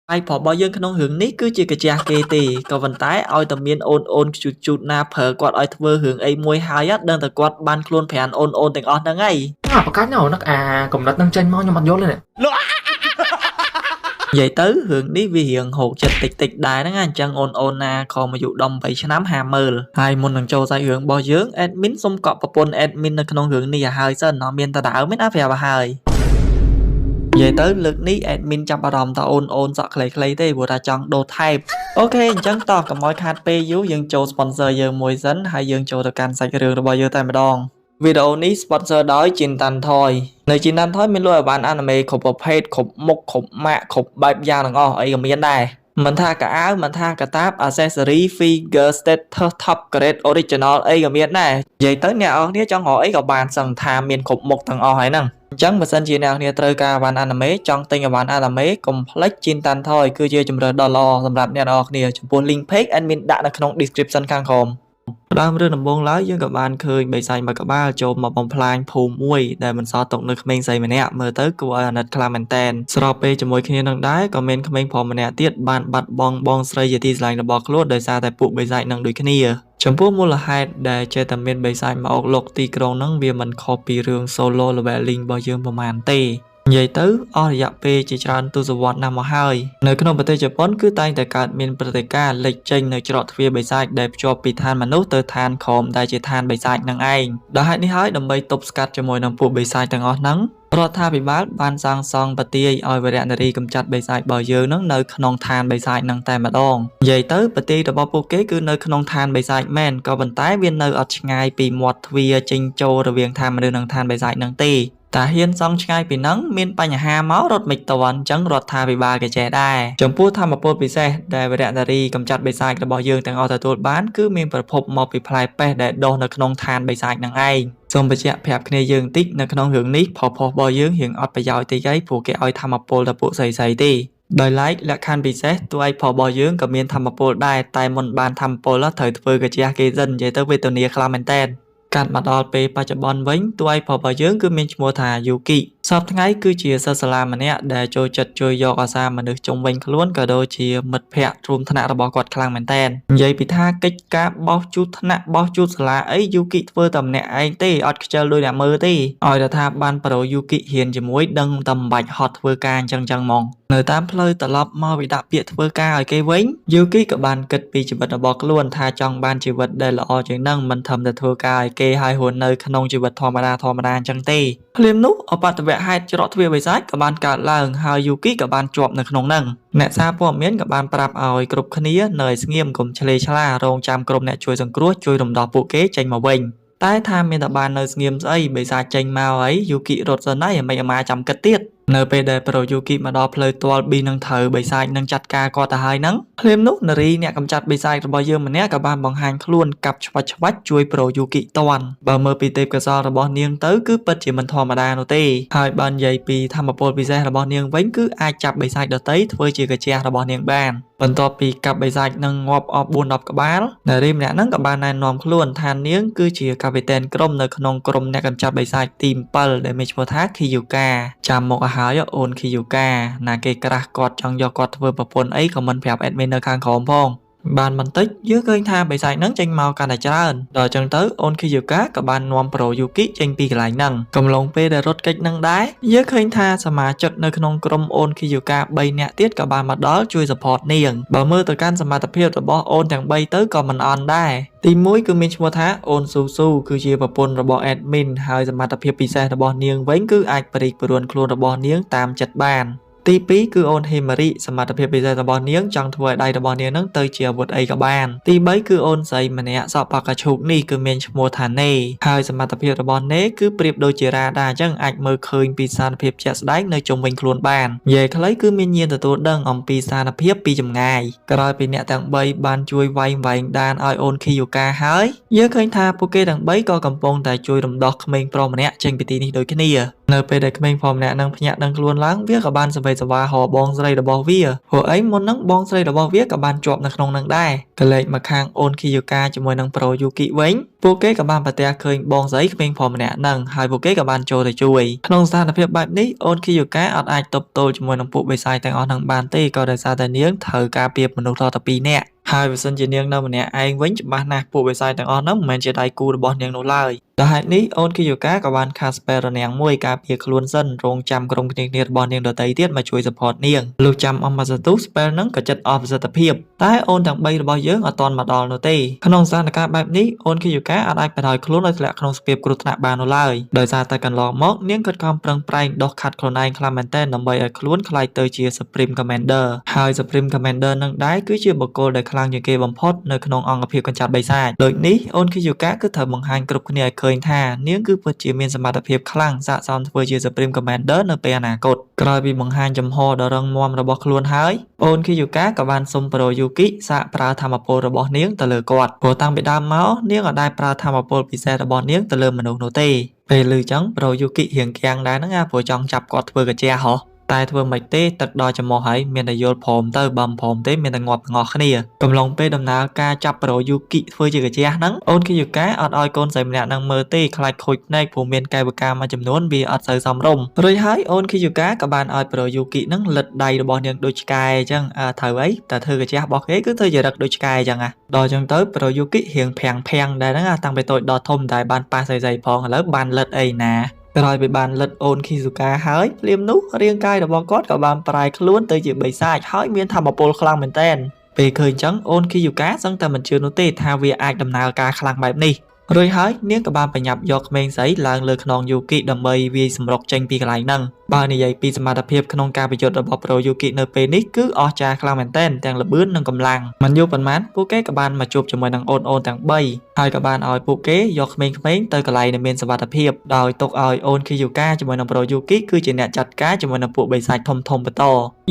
ai phỏ bao dương khăn hướng ní cứ chỉ cái cha kê tì còn vận tái oi tầm miên ôn chụt chụt na phở quạt oi thưa hướng ấy môi hai á đơn tờ quạt ban khuôn phèn ôn tình on đang ngay Apa cái nào nó cũng đặt nâng chân mo nhưng mặt vô lên nè. vậy tới hướng ní vì hiện hộ chật tịch tịch đài đó ngay chân ôn na còn mà dụ đồng bảy năm hà mơ hai môn thằng châu sai hướng bao dương admin xung cọp và pôn admin nó khăn hướng ní à hơi sơn nó miên ta đảo mấy áp phèo và hơi vậy tới lực ní admin trong bà đòm ta ôn dọ clay tê bùa ta chọn đồ type ok chẳng to cả mọi khát pê dú dương châu sponsor dương mùi dẫn hay dương châu được can sạch cái đường bao nhiêu tay mà đòn video ní sponsor đói chín tàn thôi nơi chín tàn thôi mình luôn bạn anime khủng bậc page khủng mục khủng mạ khủng bài gia đằng ấy còn miền đây mình tha cả áo mình tha cả tab accessory figure status top grade original ấy còn miền này vậy tới nhà ông này trong họ ấy còn bàn sẵn thà miền khủng mục thằng o hay năng chẳng mà sân chị nào này trời cả bạn anime trong tên bạn anime complex chín tàn thôi cứ chơi chùm rồi dollar sầm rạp nhà đó này chụp buôn link page admin đã ở trong description khang khom đang rơi nằm buông lái với các bạn khơi bày xài mà các bạn chôm một vòng plan phù muôi để mình so tụng được mình xài mình nè mở tới của anh đặt Clementine sau pe cho mỗi khi năng đái comment phò mình nè tiết bạn bật bong sợi gì thì lại là bọc lốt đời xa tại phụ bày xài năng đuổi cái này chấm phút mua là hai để chơi tầm miền bày xài mà ốc lục tì cầu năng vì mình copy rương solo là bẻ link bao nhiêu một màn tê vậy tới dạ pe chỉ cho anh tu sửa vọt năm hai nơi cái nông bát Japan cứ tay tại cả miền Bắc ca lịch trình nơi chợ phía bày sai để cho bị than mà nốt tới than khom đại chỉ than bày sai năng anh đó hãy đi hỏi đầm bay tục scat cho mồi nông phụ bày sai tầng ngõ nắng rồi tha bị bát ban sang song bát tia oi về đạn đi cầm chặt bày sai bờ dơ nắng nơi nông than bày sai năng tay mà đòn vậy tới bát tia đầm bao bô kế cứ nơi nông than bày sai men có vận tái viên nơi ở ngay bị một vía trình châu rồi viên than mà đưa năng than bày sai năng tì ta hiên xong ngay bị nắng miên pa nhà ha máu rột mịch tàu ăn trắng rột tha bị ba cái trẻ đai chấm phu tham một pô bị xe để về đạn đi cầm chặt bị sai cái bỏ dương tàng ở tại tuột bán cứ miên bật phục một bị play pe để đo nó không than bị sai năng ai xong bị chẹt phèp kia dương tích nó không hưởng nít phò bỏ dương hiện ọt bị giỏi tí gáy phụ cái oi tham một pô là phụ xây tí đời lái là khăn bị xét tôi phò bỏ dương cầm miên tham một pô đai tại một bàn tham pô là thời vừa cái chia cái dân vậy tới về tuần nia Clementineการมาดอลเปปัจจุบันวิ่งตัวไอพอไปเยอะคือมีชัวถายูกิสอบทั้งไงคือเชียร์สลามันเนี่ยได้โจจัดโจยอกอาซามันนึกจงวิ่งล้วนก็โดยเชียร์มัดแพะรวมธนาระบอกอดคลังเหมือนแตนยัยปิท่ากิจการบอจุธนาบอจุสลาไอยูกิเพื่อตำเนี่ยไอตีอดเจอโดยเนี่ยมือตีออยแต่ท่าบ้านโปรยูกิเห็นจะมวยดังตำบัดฮอตเพื่อการจังมองเนื้อตามเพลย์ตลอดมาวิดาเปียเพื่อการไอเกวิ่งยูกิกับบ้านกิดปีจีบัดระบอกล้วนท่าจังบ้านจีบัดได้ละอจึงนั่งมันทำแต่เพื่อการไอเกหายหัวเนยขนมจีบัดธรรมดาจังตีเพลียมนุเอาปัตตะแวะให้จรดทวีใบซ้ายกับบ้านการล่างฮายูกิกับบ้านจวบในขนมนั่งแนะซาพวกเมียนกับบ้านปรับเอากรุบขนี้เนยเงียมกลมเฉลชลาโรงจำกรมแนะช่วยสังกรัวช่วยดมดอกปูเก๋ใจมาเวงใต้ทามเมียนตะบานเนยเงียมไอใบซ้ายใจมาไอยูกิรถสนายไม่มาจำกระเตียดเนยไปได้โปรยูกิมาดอเพลย์ตัวบีนังเถอใบซ้ายนังจัดการกอตาหายนังเพลียมนุนรีเนี่ยกำจัดใบซ้ายระบายเยอะมันเนี่ยกับบ้านบางฮันคล้วนกับชวัดช่วยโปรยูกิตวันบางเมื่อปีเตปกระซอระบอเนียงเต๋อคือปัจจิมันธรรมดาโนตีหายบ้านใหญ่ปีทำมาโปรปีแซ่ระบอเนียงเว้นคืออาจับใบซ้ายเดเตยเพื่อจีกระเจียระบอเนียงบ้านบรรทอปีกับใบซ้ายนังงอบออกบุญออกกับบ้านในริมเนี่ยนั่งกับบ้านนายนอมคล้วนทานเนียงคือจีกับไปเต้นกรมในขนมกรมเนี่ยกำจัดใบซ้ายตีมเปิลได้ไม่ชัวทักคิยูกาจำหมกอาหารยโอนคิยูกานาเกกระกอดจังยอกอดเพื่อประพลไอ้ของมันแผลแอดมินในข้างของพองบ้านมันติดเยอะเกินท่าไปใส่นังจังเมาการได้เจริญโดยจังเตอโอนคิยูกะกับบ้านนวมโปรยูกิจังปีกหลายนังกำลังไปได้รถกิจนังได้เยอะเกินท่าสมาชิกในขนมกรมโอนคิยูกะใบเนี่ยเตี้ยกับบ้านมาดอช่วยสปอร์ตเนียงบ่เมื่อต่อการสมาธิเพียรระบอโอนอย่างใบเตอก็มันออนได้ตีมุ้ยคือมีชัวท้าโอนสู้คือเชียร์ประพลระบอแอดมินหายสมาธิเพียรปีแซ่ระบอเนียงเว้นคือไอปริกปรวนครัวระบอเนียงตามจัดบ้านตีปีคือโอนเฮมาริสมาร์ทเพียบไปใจตะบอลเนี้ยงจังถวยได้ตะบอลเนี้ยนั่งเตยเจียบทไอกับบ้านตีใบคือโอนใส่มันเนี่ยสอบปากกระชุกนี่คือเมนชโมธานเน่หายสมาร์ทเพียบตะบอลเน่คือเปรียบโดยเจราดาจังอัดมือคืนปีศาจเพียบเจ็ดได้ในจงเป็นครวนบ้านใหญ่คล้ายคือเมียนเยียนแต่ตัวดังอมปีศาจเพียบปีจำง่ายกระไรปีเนี่ยต่างใบบานช่วยไวดานไอโอนคิวกาหายเยอะเคยทาโปเกต่างใบก็กำปองแต่ช่วยดอกเมงโปรมันเนี่ยจังปีตีนี้โดยแค่นี้เนอไปได้เมงพร้อมเนี่ยนั่งพญานั่งครวนล้างเวียกับบ้านสบาย សវ៉ាហបងស្រីរបស់វាព្រោះអីមុនហ្នឹងបងស្រីរបស់វាក៏បានជាប់នៅក្នុងហ្នឹងដែរក៏លេចមកខាងអូនគីយូកាជាមួយនឹងប្រូយូគីវិញពួកគេក៏បានប្រទះឃើញបងស្រីក្មេងប្រុសម្នាក់ហ្នឹងហើយពួកគេក៏បានចូលទៅជួយក្នុងស្ថានភាពបែបនេះអូនគីយូកាអត់អាចទប់ទល់ជាមួយនឹងពួកបិសាចទាំងអស់ហ្នឹងបានទេក៏ដោយសារតែនាងត្រូវការពារមនុស្សរហូតដល់2នាក់ហើយបើសិនជានាងនៅម្នាក់ឯងវិញច្បាស់ណាស់ពួកបិសាចទាំងអស់ហ្នឹងមិនមែនជាដៃគូរបស់នាងនោះឡើយដោយហេតុនេះអូនគីយូកាក៏បានខាត់ស្ពែរនាងមួយការពារខ្លួនសិនរងចាំក្រុមគ្នារបស់នាងដទៃទៀតមកជួយ support នាងលុះចាំអស់មួយសន្ទុះ spell ហ្នឹងក៏ចិត្តអស់ប្រសិទ្ធភាពតែអូនទាំង3របស់យើងអត់ទាន់មកដល់នោះទេក្នុងស្ថានភាពបែបនេះអូនគីយូកាអាចបណ្ដោយខ្លួនឲ្យធ្លាក់ក្នុងស្ពានគ្រោះថ្នាក់បាននោះឡើយដោយសារតែកន្លងមកនាងខិតខំប្រឹងប្រែងដោះខាត់ខ្លួនឯងខ្លាំងមែនទែនដើម្បីឲ្យខ្លួនក្លាយទៅជា Supreme Commander ហើយ Supreme Commander នឹងដែរគឺជាបុគ្គលដែលខ្លាំងជាងគេបំផុតនៅក្នុងអង្គភាពកញ្ចត់បិសាចដូចនេះអូនគីយូកាគឺត្រូវបង្ហាញគ្រប់គ្នាឲ្យឃើញថានាងគឺពិតជាមានសមត្ថភាពខ្លាំងស័ក្តិសមធ្វើជា Supreme Commander នៅពេលអនាគតក្រោយពីបង្ហាញចំហដ៏រឹងមាំរបស់ខ្លួនហើយអូនគីយូកាក៏បានសុំប្រូយូគីសាកប្រើធម្មពលរបស់នាងទៅលើគាត់ព្រោះតាំងពីដើមមកនាងអត់ដែលប្រើធម្មពលពិសេសរបស់នាងទៅលើមនុស្សនោះទេពេលឮចឹងប្រូយូគីរៀងគាំងដែរហ្នឹងព្រោះចង់ចាប់គាត់ធ្វើកាជះហ៎តែធ្វើមិនទេទឹកដល់ចំោះហើយមានតែយល់ព្រមទៅបំព្រមទេមានតែងាប់ងោះគ្នាកំឡុងពេលដំណើរការចាប់ប្រូយូគីធ្វើជាកាជះហ្នឹងអូនគីយូកាអត់ឲ្យកូនស្រីម្នាក់ហ្នឹងមើលទេខ្លាចខូចភ្នែកព្រោះមានកាយវិការមួយចំនួនវាអត់សូវសមរម្យរួចហើយអូនគីយូកាក៏បានឲ្យប្រូយូគីហ្នឹងលិតដៃរបស់នាងដូចឆ្កែអញ្ចឹងត្រូវអីតែធ្វើកាជះរបស់គេគឺធ្វើជារឹកដូចឆ្កែអញ្ចឹងដល់អញ្ចឹងទៅប្រូយូគីរៀងភាំងដែរហ្នឹងតាំងពីតូចដល់ធំតែបានប៉ះស្អីៗផងឥឡូវបានលិតអីណាក្រោយពីបានលិតអូនគីស៊ូកាហើយភ្លាមនោះរាងកាយរបស់គាត់ក៏បានប្រែខ្លួនទៅជាបិសាចហើយមានថាមពលខ្លាំងមែនទែនពេលឃើញចឹងអូនគីយូកាសឹងតែមិនជឿនោះទេថាវាអាចដំណើរការខ្លាំងបែបនេះរួចហើយនាងក៏បានប្រញាប់យកក្មេងស្រីឡើងលើខ្នងយូគីដើម្បីវាយសម្រុកចេញពីកន្លែងហ្នឹងបើនិយាយពីសមត្ថភាពក្នុងការប្រយុទ្ធរបស់ប្រូយូគីនៅពេលនេះគឺអស្ចារ្យខ្លាំងមែនទែនទាំងល្បឿននិងកម្លាំងមិនយូរប៉ុន្មានពួកគេក៏បានមកជួបជាមួយនឹងអូនទាំង3ហើយក៏បានឲ្យពួកគេយកក្មេងៗទៅកន្លែងដែលមានសុវត្ថិភាពដោយទុកឲ្យអូនគីយូកាជាមួយនឹងប្រូយូគីគឺជាអ្នកចាត់ការជាមួយនឹងពួកបិសាចធំបន្ត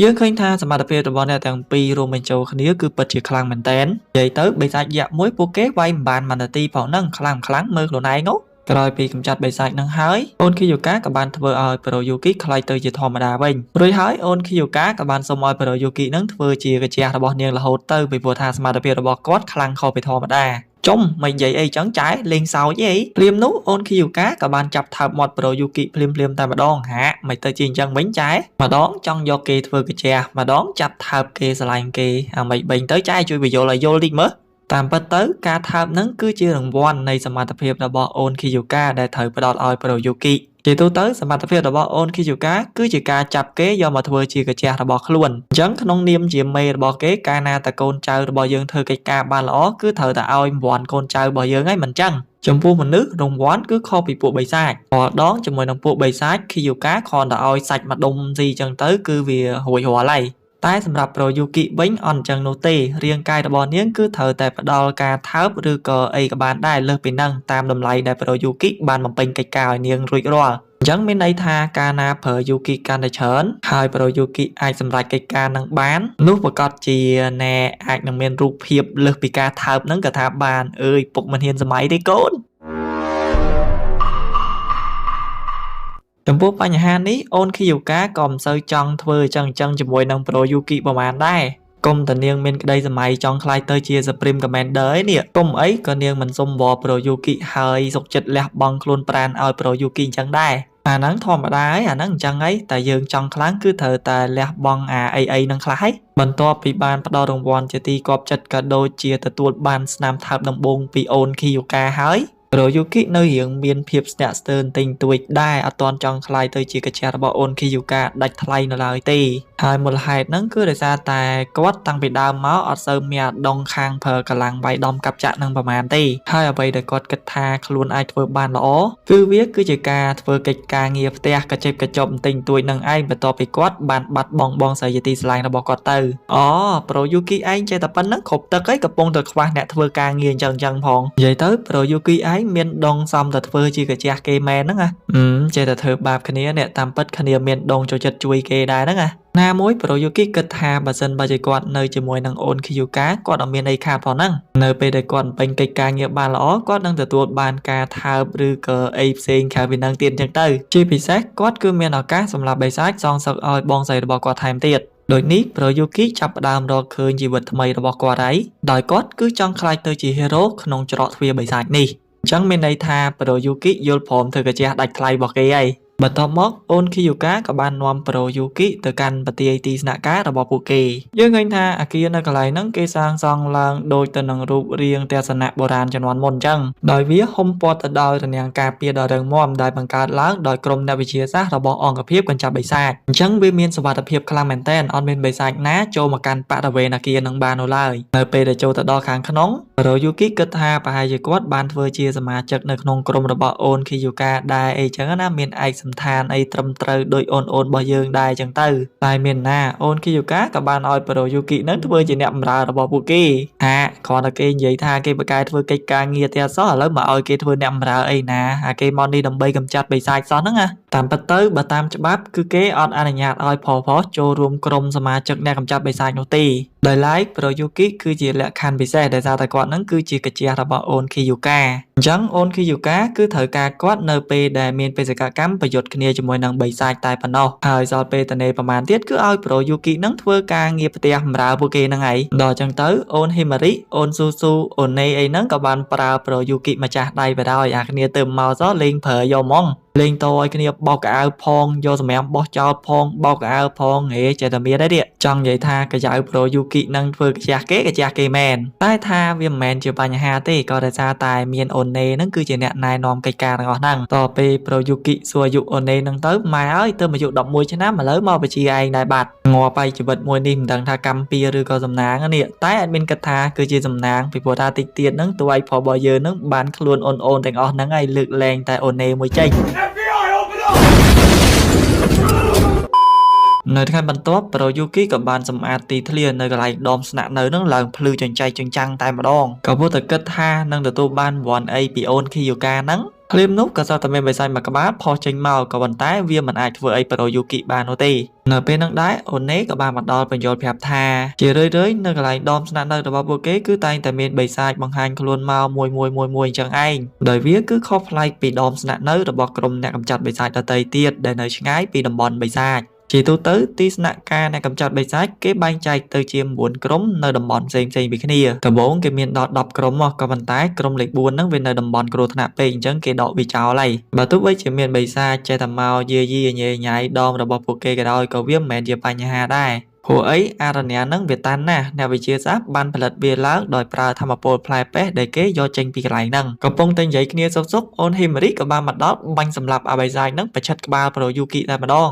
យើងឃើញថាសមត្ថភាពរបស់អ្នកទាំងពីររួមបញ្ចូលគ្នាគឺពិតជាខ្លាំងមែនទែននិយាយទៅបិសាចយក្សមួយពួកគេវាយមិនបានមួយនាទីផងហ្នឹងខ្លាំងមើលខ្លួនឯងនោះក្រោយពីកម្ចាត់បិសាចនឹងហើយអូនគីយូកាក៏បានធ្វើឲ្យប្រូយូគីក្លាយទៅជាធម្មតាវិញរួចហើយអូនគីយូកាក៏បានសុំឲ្យប្រូយូគីនឹងធ្វើជាកាជះរបស់នាងរហូតទៅពីព្រោះថាសមត្ថភាពរបស់គាត់ខ្លាំងខុសពីធម្មតាចុំមិននិយាយអីចឹងចែលេងសើចអីភ្លាមនោះអូនគីយូកាក៏បានចាប់ថើបមាត់ប្រូយូគីភ្លាមតែម្ដងហាមិនទៅជាអញ្ចឹងវិញចែម្ដងចង់យកគេធ្វើកាជះម្ដងចាប់ថើបគេស្រឡាញ់គេអាមិនបេញទៅចែជួយបញ្យល់ឲ្យយល់តិចមើលតាមពិតទៅការថើបនឹងគឺជារង្វាន់នៃសមត្ថភាពរបស់អូនគីយូកាដែលត្រូវផ្ដល់ឲ្យប្រូយូគីជាទូទៅសមត្ថភាពរបស់អូនគីយូកាគឺជាការចាប់គេយកមកធ្វើជាកាជះរបស់ខ្លួនអញ្ចឹងក្នុងនាមជាមេរបស់គេកាលណាតកូនចៅរបស់យើងធ្វើកិច្ចការបានល្អគឺត្រូវតែឲ្យរង្វាន់កូនចៅរបស់យើងហើយមិនចឹងចំពោះមនុស្សរង្វាន់គឺខុសពីពួកបិសាចរាល់ដងជាមួយនឹងពួកបិសាចគីយូកាគ្រាន់តែឲ្យសាច់មកដុំស៊ីចឹងទៅគឺវារួចរាល់ហើយតែសម្រាប់ប្រូយូគីវិញអត់អញ្ចឹងនោះទេរាងកាយរបស់នាងគឺត្រូវតែផ្ដល់ការថើបឬក៏អីក៏បានដែរលើសពីហ្នឹងតាមតម្លៃដែលប្រូយូគីបានបំពេញកិច្ចការឲ្យនាងរួចរាល់អញ្ចឹងមានន័យថាកាលណាប្រូយូគីកាន់តែច្រើនហើយប្រូយូគីអាចសម្រេចកិច្ចការនឹងបាននោះប្រកាសជាណែអាចនឹងមានរូបភាពលើសពីការថើបហ្នឹងក៏ថាបានអើយពុកមិនហ៊ានសម័យទេកូនចំពោះបញ្ហានេះអូនគីយូកាក៏មិនសូវចង់ធ្វើអញ្ចឹងជាមួយនឹងប្រូយូគីប្រហែលដែរគុំតានាងមានក្តីសម័យចង់ខ្លាយទៅជា Supreme Commander ឯនេះគុំអីក៏នាងមិនសុំវល់ប្រូយូគីហើយសុកចិត្តលះបង់ខ្លួនប្រាណឲ្យប្រូយូគីអញ្ចឹងដែរអាហ្នឹងធម្មតាហើយអាហ្នឹងអញ្ចឹងហីតែយើងចង់ខ្លាំងគឺត្រូវតែលះបង់អាអីហ្នឹងខ្លះហីបន្ទាប់ពីបានផ្ដល់រង្វាន់ជាទីគាប់ចិត្តក៏ដូចជាទទួលបានស្នាមថើបដំបូងពីអូនគីយូកាហើយប្រូយូគីនៅរៀងមានភាពស្ទាក់ស្ទើរបន្តិចតួចដែរអត់ទាន់ចង់ខ្លាយទៅជាកាជះរបស់អូនគីយូកាដាច់ថ្លៃនៅឡើយទេហើយមូលហេតុហ្នឹងគឺដោយសារតែគាត់តាំងពីដើមមកអត់សូវមានអាដងខាងប្រើកម្លាំងវាយដំកាប់ចាក់នឹងប្រហែលទេហើយអ្វីដែលគាត់គិតថាខ្លួនអាចធ្វើបានល្អគឺវាគឺជាការធ្វើកិច្ចការងារផ្ទះកញ្ចប់បន្តិចតួចនឹងឯងបន្ទាប់ពីគាត់បានបាត់បង់បងស្រីជាទីស្រឡាញ់របស់គាត់ទៅអូប្រូយូគីឯងចេះតែប៉ុណ្្នឹងគ្រប់ទឹកឯងកំពុងតែខ្វះអ្នកធ្វើការងារអញ្ចឹងផងនិយាយទៅប្រូយូគីឯង មានដងសំតែធ្វើជាកាជះគេមែនហ្នឹងចេះតែធ្វើបាបគ្នាអ្នកតាមពិតគ្នាមានដងចូលចិត្តជួយគេដែរហ្នឹងណាមួយប្រូយូគីគិតថាបើសិនបើជាគាត់នៅជាមួយនឹងអូនឃីយូកាគាត់អត់មានអីខាតផងហ្នឹងនៅពេលដែលគាត់ពេញកិច្ចការងារបានល្អគាត់នឹងទទួលបានការថើបឬក៏អីផ្សេងក្រៅពីនឹងទៀតអញ្ចឹងទៅជាពិសេសគាត់គឺមានឱកាសសម្រាប់បិសាចសងសឹកឲ្យបងស្រីរបស់គាត់ថែមទៀតដូចនេះប្រូយូគីចាប់ផ្ដើមរកឃើញជីវិតថ្មីរបស់គាត់ហើយដោយគាត់គឺចង់ក្លាយទៅជាហេរ៉ូក្នុងច្រកទ្វារបិសាចនេះអញ្ចឹងមានន័យថាប្រូយូគីយល់ព្រមធ្វើកាជះដាច់ថ្លៃរបស់គេហើយបន្ទាប់មកអូនឃីយូកាក៏បាននាំប្រូយូគីទៅកាន់ប្រទេសទីស្នាក់ការរបស់ពួកគេយើងឃើញថាអគារនៅកន្លែងហ្នឹងគេសាងសង់ឡើងដូចទៅនឹងរូបរាងទស្សនៈបុរាណជំនាន់មុនអញ្ចឹងដោយវាហុំព័ទ្ធទៅដោយរនាំងការពារដ៏រឹងមាំដែលបង្កើតឡើងដោយក្រុមអ្នកវិទ្យាសាស្ត្ររបស់អង្គភាពកញ្ចប់បិសាចអញ្ចឹងវាមានសុវត្ថិភាពខ្លាំងមែនទែនអត់មានបិសាចណាចូលមកកាន់បរិវេណអគារនឹងបាននោះឡើយនៅពេលដែលចូលទៅដល់ខាងក្នុងប្រូយូគីគិតថាប្រហែលជាគាត់បានធ្វើជាសមាជិកនៅក្នុងក្រុមរបស់អូនឃីយូកាដែរអីចឹងណាមានឯកសណ្ឋានអីត្រឹមត្រូវដោយអូនរបស់យើងដែរចឹងទៅតែមានណាអូនឃីយូកាក៏បានឲ្យប្រូយូគីនឹងធ្វើជាអ្នកបម្រើរបស់ពួកគេគ្រាន់តែគេនិយាយថាគេបកកែធ្វើកិច្ចការងារទៀតសោះឥឡូវមកឲ្យគេធ្វើអ្នកបម្រើអីណាគេមកនេះដើម្បីកម្ចាត់បិសាចសោះហ្នឹងតាមពិតទៅបើតាមច្បាប់គឺគេអត់អនុញ្ញាតឲ្យផលចូលរួមក្រុមសមាជិកអ្នកកម្ចាត់បិសាចនោះទេដោយឡែកប្រូយូគីគឺជាលក្ខខណ្ឌពិសេសដែលសារតែគាត់នឹងគឺជាកាជះរបស់អូនឃីយូកាអញ្ចឹងអូនឃីយូកាគឺត្រូវការគាត់នៅពេលដែលមានបេសកកម្មប្រយុទ្ធគ្នាជាមួយនឹងបិសាចតែប៉ុណ្ណោះហើយសល់ពេលតនេប្រហែលទៀតគឺឲ្យប្រូយូគីនឹងធ្វើការងារផ្ទះបម្រើពួកគេហ្នឹងឯងដល់អញ្ចឹងទៅអូនហ៊ីម៉ារីអូនស៊ូស៊ូអូនណេអីហ្នឹងក៏បានប្រើប្រូយូគីម្ចាស់ដៃទៅដោយអាគ្នាទៅមកសោះលេងប្រើយកហ្មងលេងតឲ្យគ្នាបោកកៅអៅផងយកសម្រាប់បោះចោលផងបោកកៅអៅផងចេះតែមានដែរចង់និយាយថាកាចៅប្រូយូគីនឹងធ្វើកាជះគេមែនតែថាវាមិនមែនជាបញ្ហាទេក៏ដោយសារតែមានអូនេនឹងគឺជាអ្នកណែនាំកិច្ចការទាំងអស់ហ្នឹងតពេលប្រូយូគីសួរអាយុអូនេនឹងទៅម៉ែអើយទៅអាយុ11ឆ្នាំឥឡូវមកបជាឯងដែរបាត់ងាប់ហើយជីវិតមួយនេះមិនដឹងថាកម្មពៀឬក៏សំណាងនេះតែអត់មានគិតថាគឺជាសំណាងពីព្រោះថាតិចទៀតហ្នឹងតួឯកប្រុសរបស់យើងហ្នឹងបានខ្លួនអូនទាំងអស់ហ្នឹងហើយលើកលែងតែអូនេមួយចេញនៅថ្ងៃបន្ទាប់ប្រូយូគីក៏បានសម្អាតទីធ្លានៅកន្លែងដុំស្នាក់នៅនឹងឡើងភ្លឺចង្ចៃចង្ចាំងតែម្ដងក៏ពុទ្ធតែគិតថានឹងទទួលបានរង្វាន់អីពីអូនឃីយូកាហ្នឹងភ្លាមនោះក៏សតតែមានបិសាចមួយក្បាលផុសចេញមកក៏ប៉ុន្តែវាមិនអាចធ្វើអីប្រូយូគីបាននោះទេនៅពេលហ្នឹងដែរអូនេក៏បានមកដល់បញ្យល់ប្រាប់ថាជារឿយៗនៅកន្លែងដុំស្នាក់នៅរបស់ពួកគេគឺតែងតែមានបិសាចបង្ហាញខ្លួនមកមួយអញ្ចឹងឯងដោយវាគឺខុសប្លែកពីដុំស្នាក់នៅរបស់ក្រុមអ្នកកម្ចាត់បិសាចដទៃទៀតដែលនៅឆ្ងាយពីតំបន់បិសាចជាទូទៅទីស្នាក់ការអ្នកកម្ចាត់បិសាចគេបែងចែកទៅជា9ក្រុមនៅតំបន់ផ្សេងពីគ្នាដំបូងគេមានដល់10ក្រុមមកក៏ប៉ុន្តែក្រុមលេខ4ហ្នឹងវានៅតំបន់គ្រោះថ្នាក់ពេកអញ្ចឹងគេដកវាចោលហើយបើទោះបីជាមានបិសាចចេះតែមកយាយីញ៉ៃញ៉ៃដមរបស់ពួកគេក៏ដោយក៏វាមិនមែនជាបញ្ហាដែរព្រោះអីអរញ្ញានឹងវាតាន់ណាស់អ្នកវិទ្យាសាស្ត្របានផលិតវាឡើងដោយប្រើធម្មពលផ្លែប៉េះដែលគេយកចេញពីកន្លែងហ្នឹងកំពុងតែនិយាយគ្នាសុកអូនហ៊ីម៉ារីក៏បានមកដល់បាញ់សម្លាប់អាបៃសាចហ្នឹងប្រឆិតក្បាលប្រូយូគីតែម្ដង